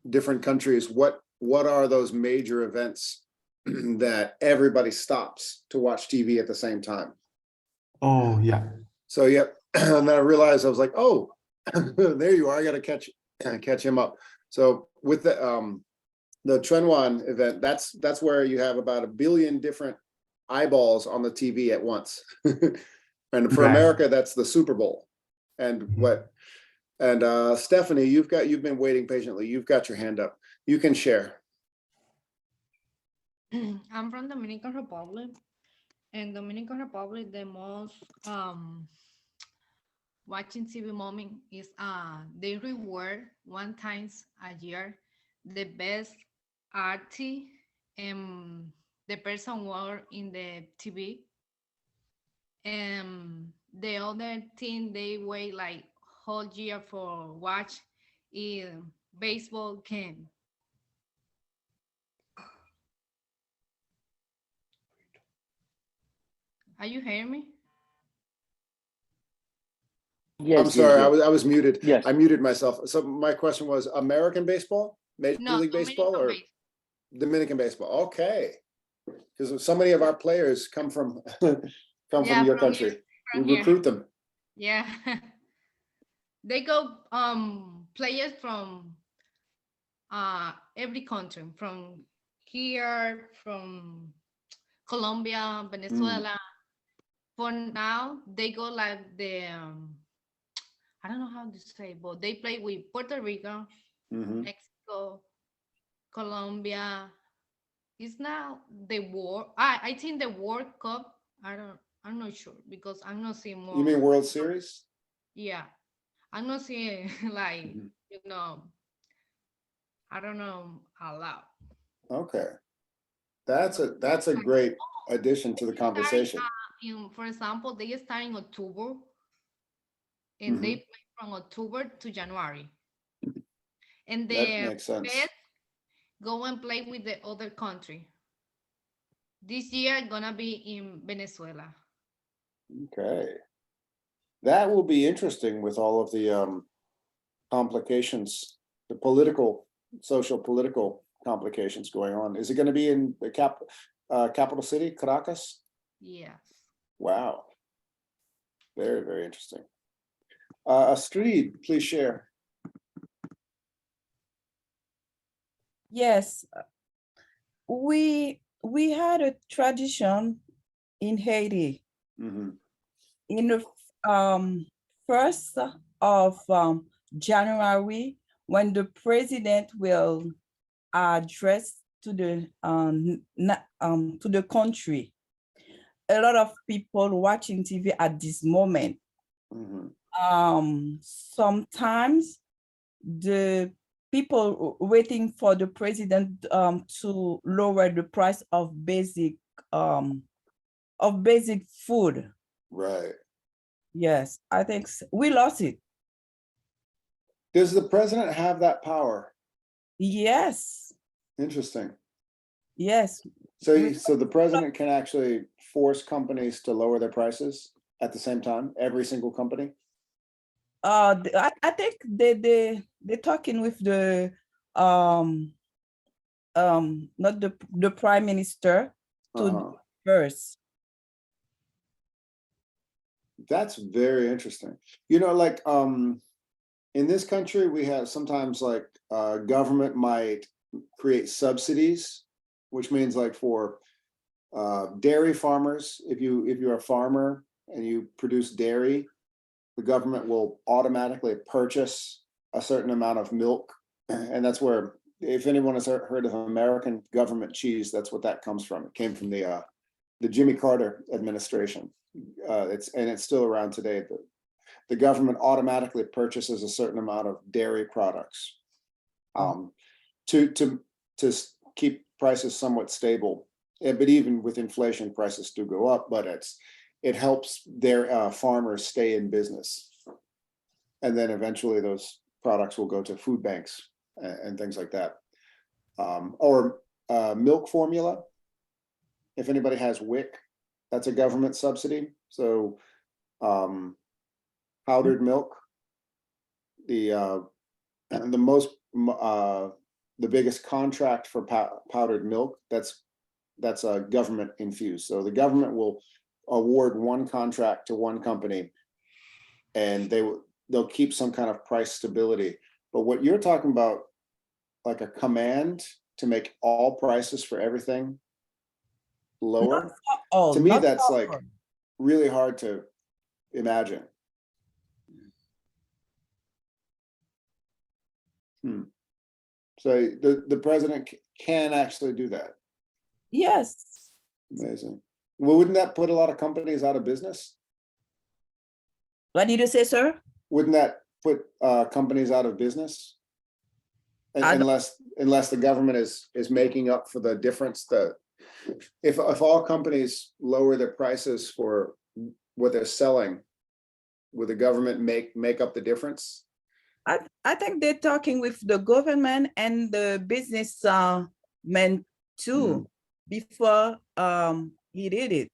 different countries. What are those major events that everybody stops to watch TV at the same time? Oh, yeah. So yep. And then I realized, I was like, oh, there you are. I got to catch him up. So with the Chunwan event, that's where you have about 1 billion different eyeballs on the TV at once. And for America, that's the Super Bowl. And Stephanie, you've been waiting patiently. You've got your hand up. You can share. I'm from Dominican Republic. In Dominican Republic, the most watching TV moment is they reward 1 times a year the best artist and the person work in the TV. And the other thing they wait like whole year for watch is baseball game. Are you hearing me? Yes, I'm sorry, yes. I was muted. Yes. I muted myself. So my question was American baseball, Major League Baseball, or Dominican baseball? Okay, because so many of our players come from from your country. We recruit them. Yeah. They go players from every country, from here, from Colombia, Venezuela. For now, they go like the I don't know how to say, but they play with Puerto Rico, Mexico, Colombia. It's now the war. I think the World Cup. I'm not sure because I'm not seeing more. You mean World Series? Yeah, I'm not seeing like I don't know how loud. Okay. That's a great addition to the conversation. For example, they start in October and they play from October to January. And That the makes sense. best go and play with the other country. This year gonna be in Venezuela. Okay. That will be interesting with all of the complications, the social political complications going on. Is it going to be in the capital city, Caracas? Yes. Wow. Very, very interesting. Astrid, please share. Yes, we had a tradition in Haiti Mhm. in the 1st of January, when the president will address to the country. A lot of people watching TV at this moment. Mhm. Sometimes the people waiting for the president to lower the price of basic food. Right. Yes, I think we lost it. Does the president have that power? Yes, Interesting. yes. So the president can actually force companies to lower their prices at the same time, every single company? I think they're talking with the not the prime minister to first. That's very interesting. You know, like in this country, we have sometimes like government might create subsidies, which means like for dairy farmers, if you're a farmer and you produce dairy, the government will automatically purchase a certain amount of milk. And that's where, if anyone has heard of American government cheese, that's what that comes from. It came from the Jimmy Carter administration. It's still around today. The government automatically purchases a certain amount of dairy products to keep prices somewhat stable. But even with inflation, prices do go up, but it helps their farmers stay in business. And then eventually those products will go to food banks and things like that. Or milk formula. If anybody has WIC, that's a government subsidy. So powdered milk, the biggest contract for powdered milk, that's a government infused. So the government will award one contract to one company, and they'll keep some kind of price stability. But what you're talking about, like a command to make all prices for everything lower, to me that's like really hard to imagine. So the president can actually do that. Yes. Amazing. Well, wouldn't that put a lot of companies out of business? What did you say, sir? Wouldn't that put companies out of business? Unless the government is making up for the difference. If all companies lower their prices for what they're selling, would the government make up the difference? I think they're talking with the government and the business men too before he did it.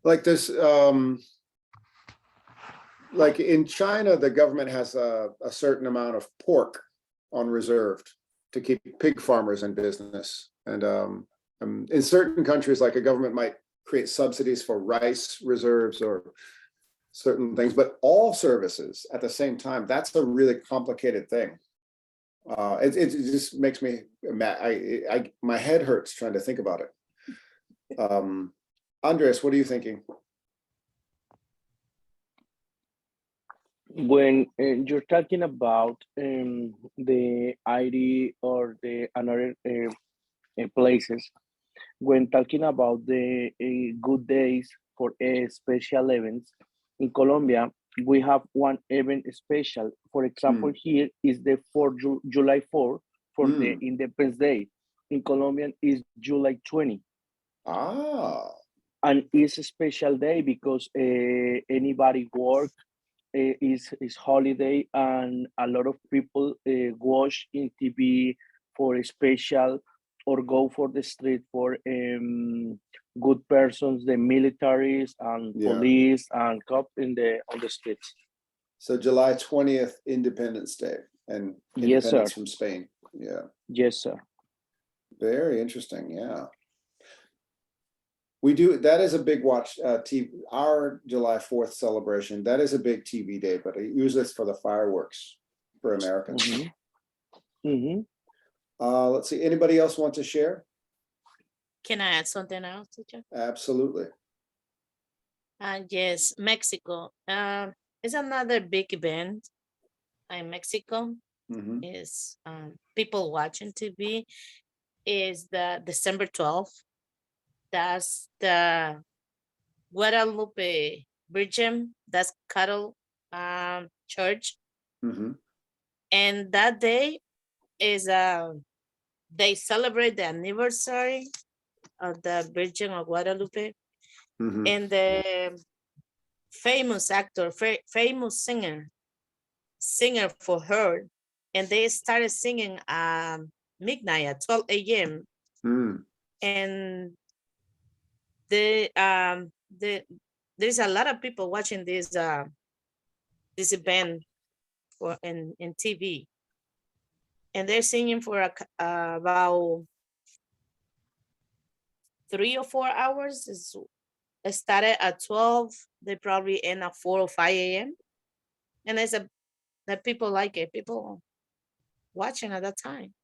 Like this, like in China, the government has a certain amount of pork on reserve to keep pig farmers in business. And in certain countries, like a government might create subsidies for rice reserves or certain things, but all services at the same time, that's a really complicated thing. It just makes me mad. My head hurts trying to think about it. Andres, what are you thinking? When you're talking about the ID or the another places, when talking about the good days for special events in Colombia, we have one event special. For example, here is the July 4 for the Independence Day. In Colombian is July 20. Ah, And it's a special day because anybody work is holiday, and a lot of people watch in TV for a special, or go for the street for good persons, the militaries and yeah. police and cop in the on the streets. So July 20th, Independence Day, and Yes, sir. independence from Spain. Yeah, Yes, sir. very interesting. Yeah. We do, that is a big watch TV, our July 4th celebration. That is a big TV day, but I use this for the fireworks for Americans. Let's see, anybody else want to share? Can I add something else, teacher? Absolutely. Yes, Mexico. It's another big event in Mexico. Is people watching TV. Is the December 12th. That's the Guadalupe Virgin. That's Cattle Church. And that day is they celebrate the anniversary of the Virgin of Guadalupe. And the famous actor, famous singer for her, and they started singing midnight at 12 a.m. And there's a lot of people watching this event for in TV, and they're singing for about 3 or 4 hours. It started at 12. They probably end at 4 or 5 a.m. And that people like it. People watching at that time.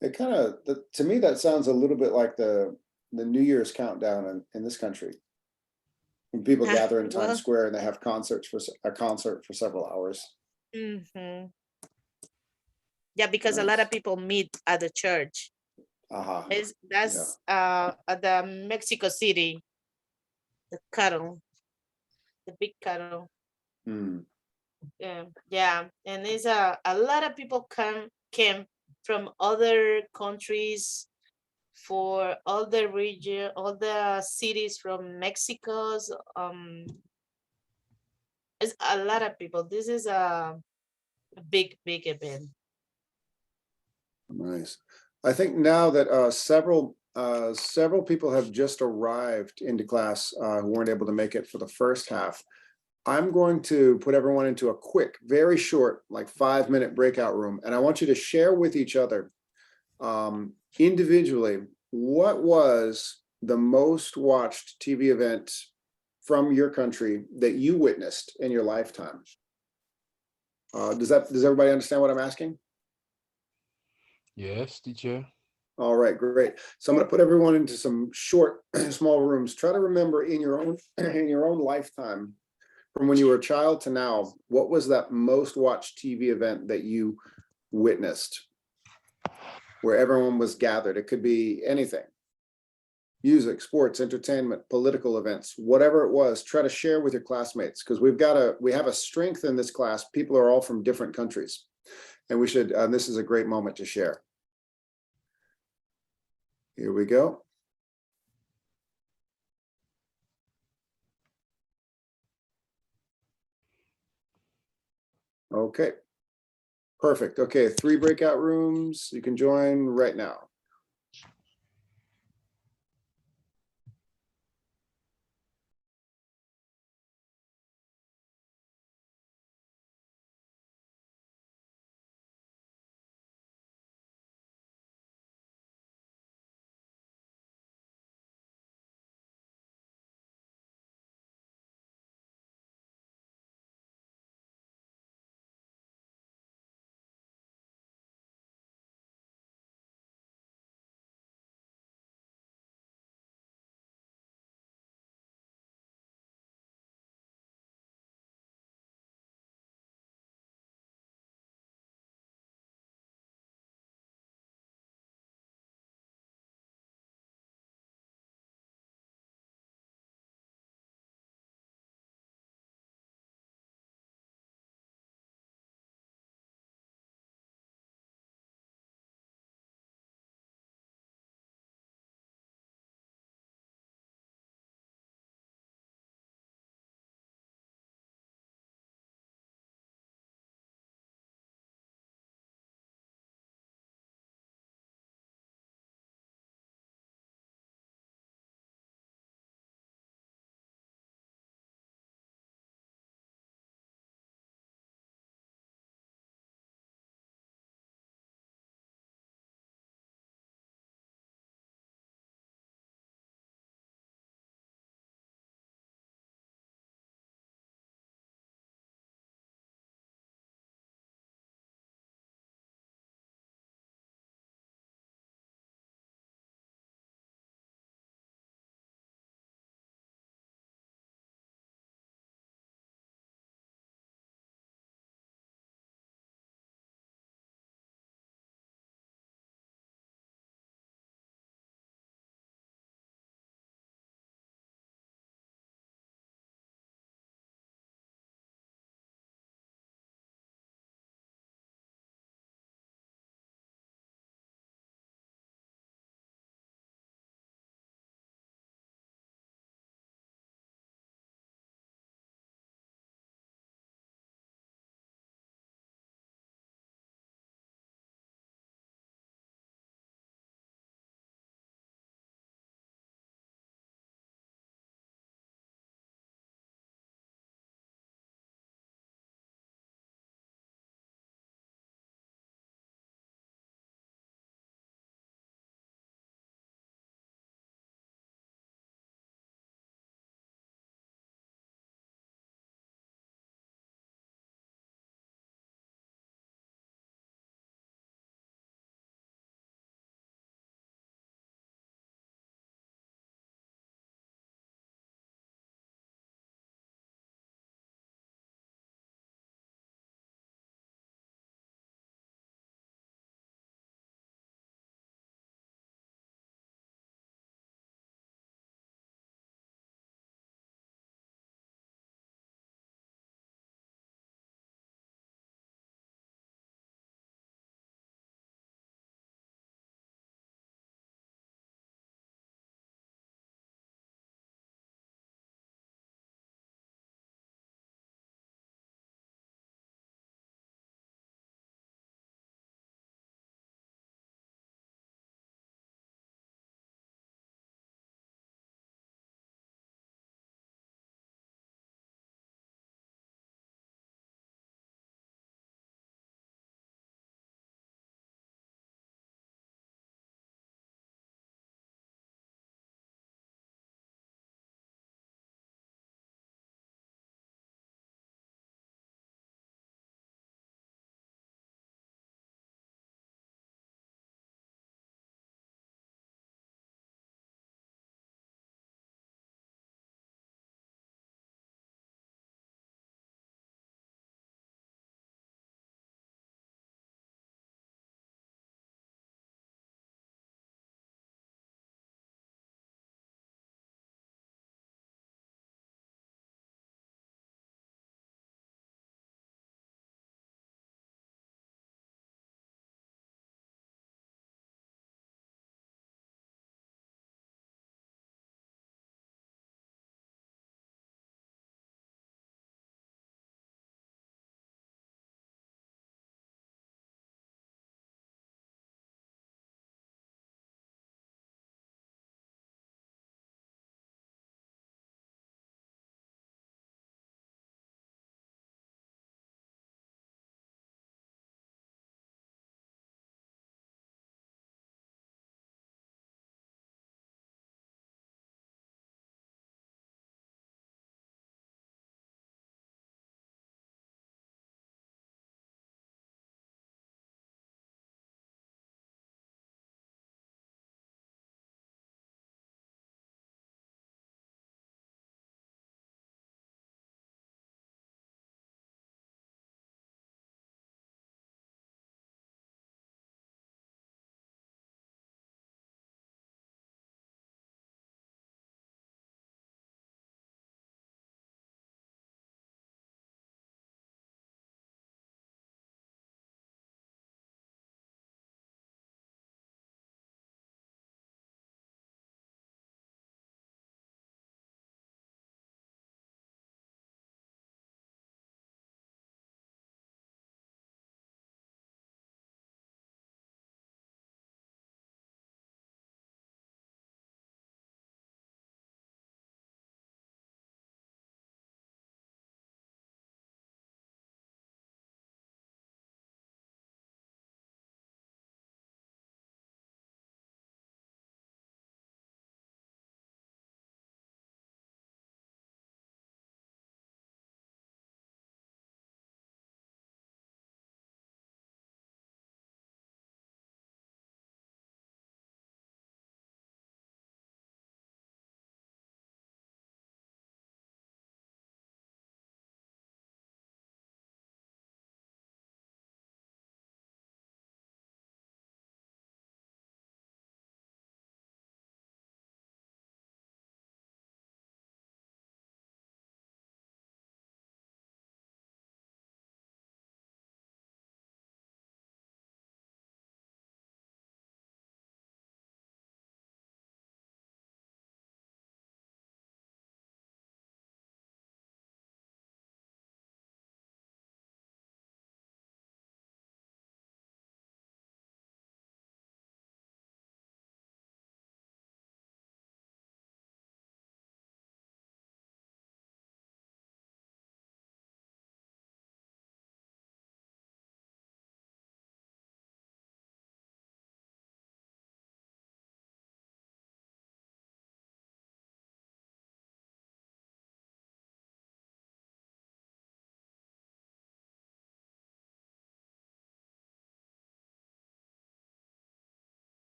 It kind of, to me, that sounds a little bit like the New Year's countdown in this country. When people gather in Times Square and they have concerts for a concert for several hours. Yeah, because a lot of people meet at the church. That's at the Mexico City, the cattle, the big cattle. Yeah, and there's a lot of people came from other countries, for all the region, all the cities from Mexico's. It's a lot of people. This is a big event. Nice. I think now that several people have just arrived into class who weren't able to make it for the first half. I'm going to put everyone into a quick, very short, like 5-minute breakout room, and I want you to share with each other individually, what was the most watched TV event from your country that you witnessed in your lifetime? Does everybody understand what I'm asking? Yes, teacher. All right, great. So I'm going to put everyone into some short, small rooms. Try to remember in your own lifetime, from when you were a child to now, what was that most watched TV event that you witnessed, where everyone was gathered? It could be anything: music, sports, entertainment, political events, whatever it was. Try to share with your classmates, because we have a strength in this class. People are all from different countries, and we should, this is a great moment to share. Here we go. Okay, perfect. Okay, 3 breakout rooms. You can join right now.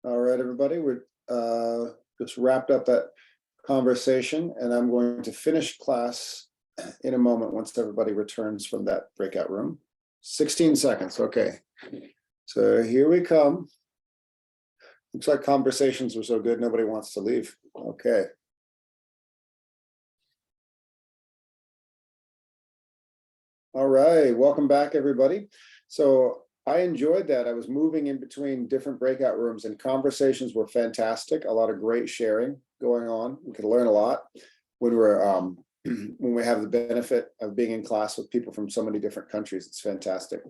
All right, everybody, we're just wrapped up that conversation, and I'm going to finish class in a moment once everybody returns from that breakout room. 16 seconds, okay. So here we come. Looks like conversations were so good, nobody wants to leave. Okay. All right, welcome back, everybody. So I enjoyed that. I was moving in between different breakout rooms and conversations were fantastic. A lot of great sharing going on. We could learn a lot when we're when we have the benefit of being in class with people from so many different countries. It's fantastic.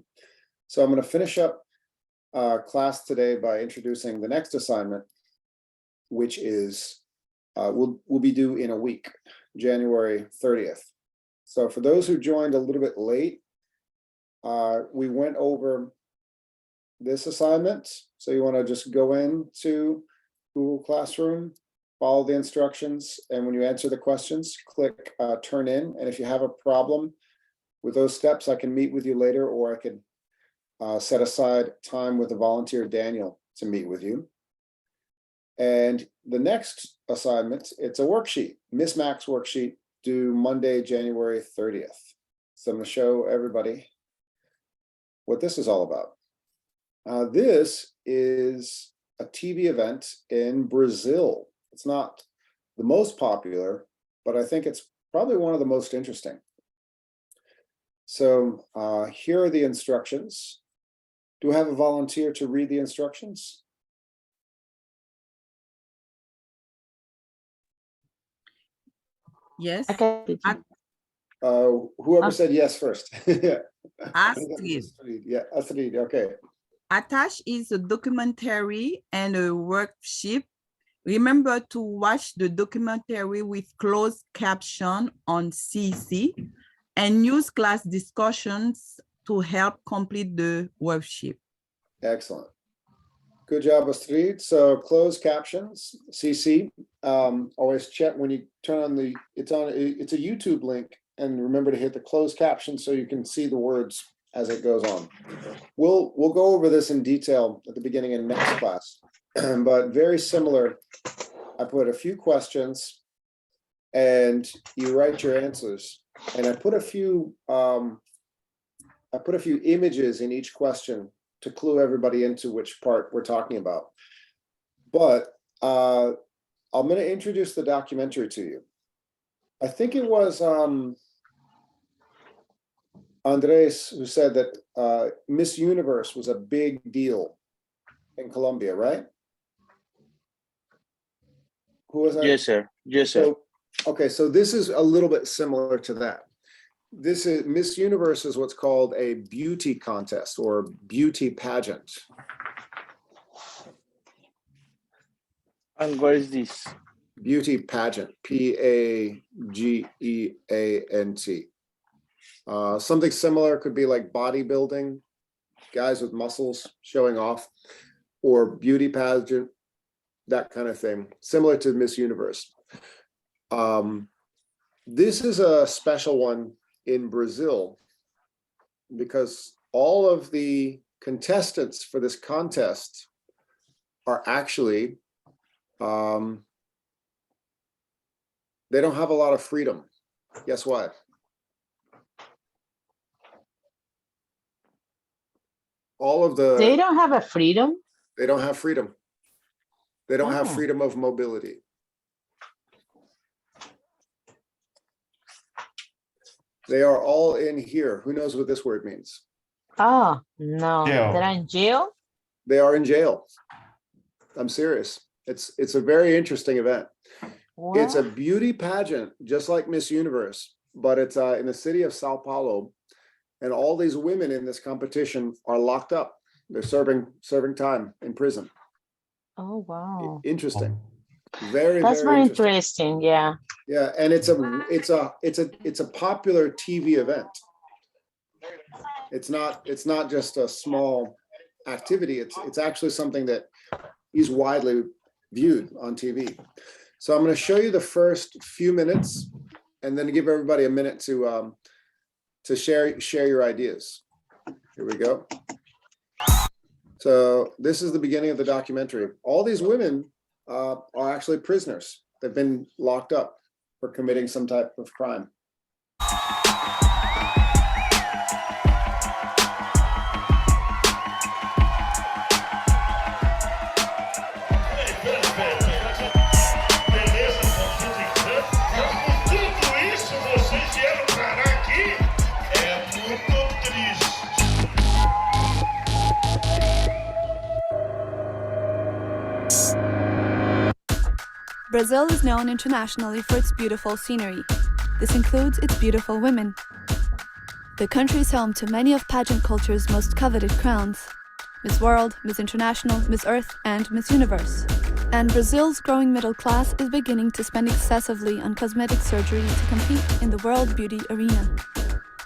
So I'm going to finish up class today by introducing the next assignment, which is will be due in a week, January 30th. So for those who joined a little bit late, we went over this assignment. So you want to just go into Google Classroom, follow the instructions, and when you answer the questions, click turn in. And if you have a problem with those steps, I can meet with you later, or I can set aside time with the volunteer Daniel to meet with you. And the next assignment, it's a worksheet, Miss Mac's worksheet, due Monday, January 30th. So I'm going to show everybody what this is all about. This is a TV event in Brazil. It's not the most popular, but I think it's probably one of the most interesting. So here are the instructions. Do I have a volunteer to read the instructions? Yes. Okay. Whoever said yes first. Astrid. Yeah, Astrid, okay. Attached is a documentary and a worksheet. Remember to watch the documentary with closed caption on CC and use class discussions to help complete the worksheet. Excellent. Good job, Astrid. So closed captions, CC. Always check when you turn on the, it's a YouTube link, and remember to hit the closed caption so you can see the words as it goes on. We'll go over this in detail at the beginning of next class, but very similar. I put a few questions and you write your answers, and I put a few images in each question to clue everybody into which part we're talking about. But I'm going to introduce the documentary to you. I think it was Andres who said that Miss Universe was a big deal in Colombia, right? Who was that? Yes, sir. Yes, sir. So, okay, so this is a little bit similar to that. This is Miss Universe is what's called a beauty contest or beauty pageant. And what is this? Beauty pageant, P-A-G-E-A-N-T. Something similar could be like bodybuilding, guys with muscles showing off, or beauty pageant, that kind of thing, similar to Miss Universe. This is a special one in Brazil because all of the contestants for this contest are actually, they don't have a lot of freedom. Guess what? All of the... They don't have a freedom? They don't have freedom. They don't have Oh. freedom of mobility. They are all in here. Who knows what this word means? Oh, no. Jail. They're in jail? They are in jail. I'm serious. It's a very interesting event. It's a What? beauty pageant, just like Miss Universe, but it's in the city of Sao Paulo, and all these women in this competition are locked up. They're serving time in prison. Oh, wow. Interesting. Very, That's very very interesting. interesting. Yeah. Yeah, and it's a popular TV event. It's not just a small activity. It's actually something that is widely viewed on TV. So I'm going to show you the first few minutes, and then give everybody a minute to share your ideas. Here we go. So this is the beginning of the documentary. All these women are actually prisoners. They've been locked up for committing some type of crime. Brazil is known internationally for its beautiful scenery. This includes its beautiful women. The country is home to many of pageant culture's most coveted crowns: Miss World, Miss International, Miss Earth, and Miss Universe. And Brazil's growing middle class is beginning to spend excessively on cosmetic surgery to compete in the world beauty arena.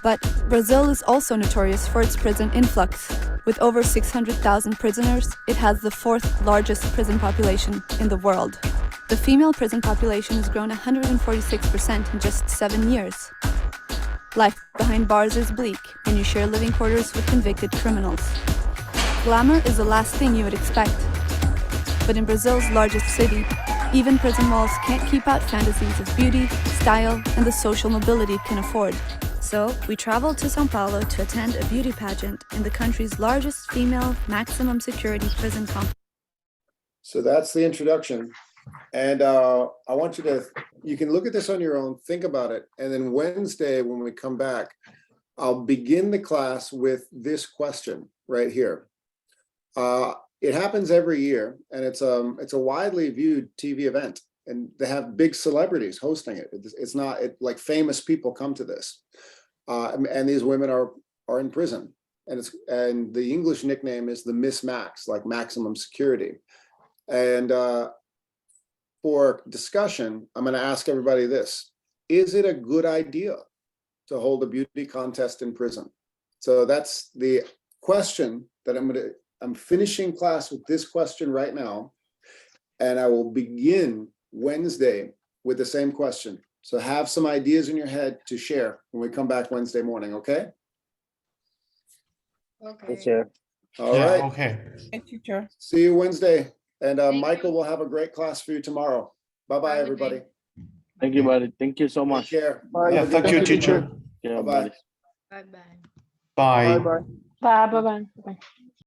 But Brazil is also notorious for its prison influx. With over 600,000 prisoners, it has the fourth largest prison population in the world. The female prison population has grown 146% in just 7 years. Life behind bars is bleak when you share living quarters with convicted criminals. Glamour is the last thing you would expect. But in Brazil's largest city, even prison walls can't keep out fantasies of beauty, style, and the social mobility it can afford. So we traveled to São Paulo to attend a beauty pageant in the country's largest female maximum security prison complex. So that's the introduction. And I want you can look at this on your own, think about it. And then Wednesday, when we come back, I'll begin the class with this question right here. It happens every year, and it's a widely viewed TV event, and they have big celebrities hosting it. It's not like famous people come to this. And these women are in prison, and the English nickname is the Miss Max, like maximum security. And for discussion, I'm going to ask everybody this: is it a good idea to hold a beauty contest in prison? So that's the question that I'm finishing class with this question right now, and I will begin Wednesday with the same question. So have some ideas in your head to share when we come back Wednesday morning, okay? Okay. Yes, sir. All Yeah, right. okay. Hey, teacher. See you Wednesday. And Thank Michael you. will have a great class for you tomorrow. Bye-bye, Have a good everybody. day. Thank you, buddy. Thank you so Take much. care. Bye. Yeah, Have a good thank you, night. teacher. Yeah, Bye-bye. buddy. Bye bye. Bye. Bye bye. Bye, bye, bye. Bye.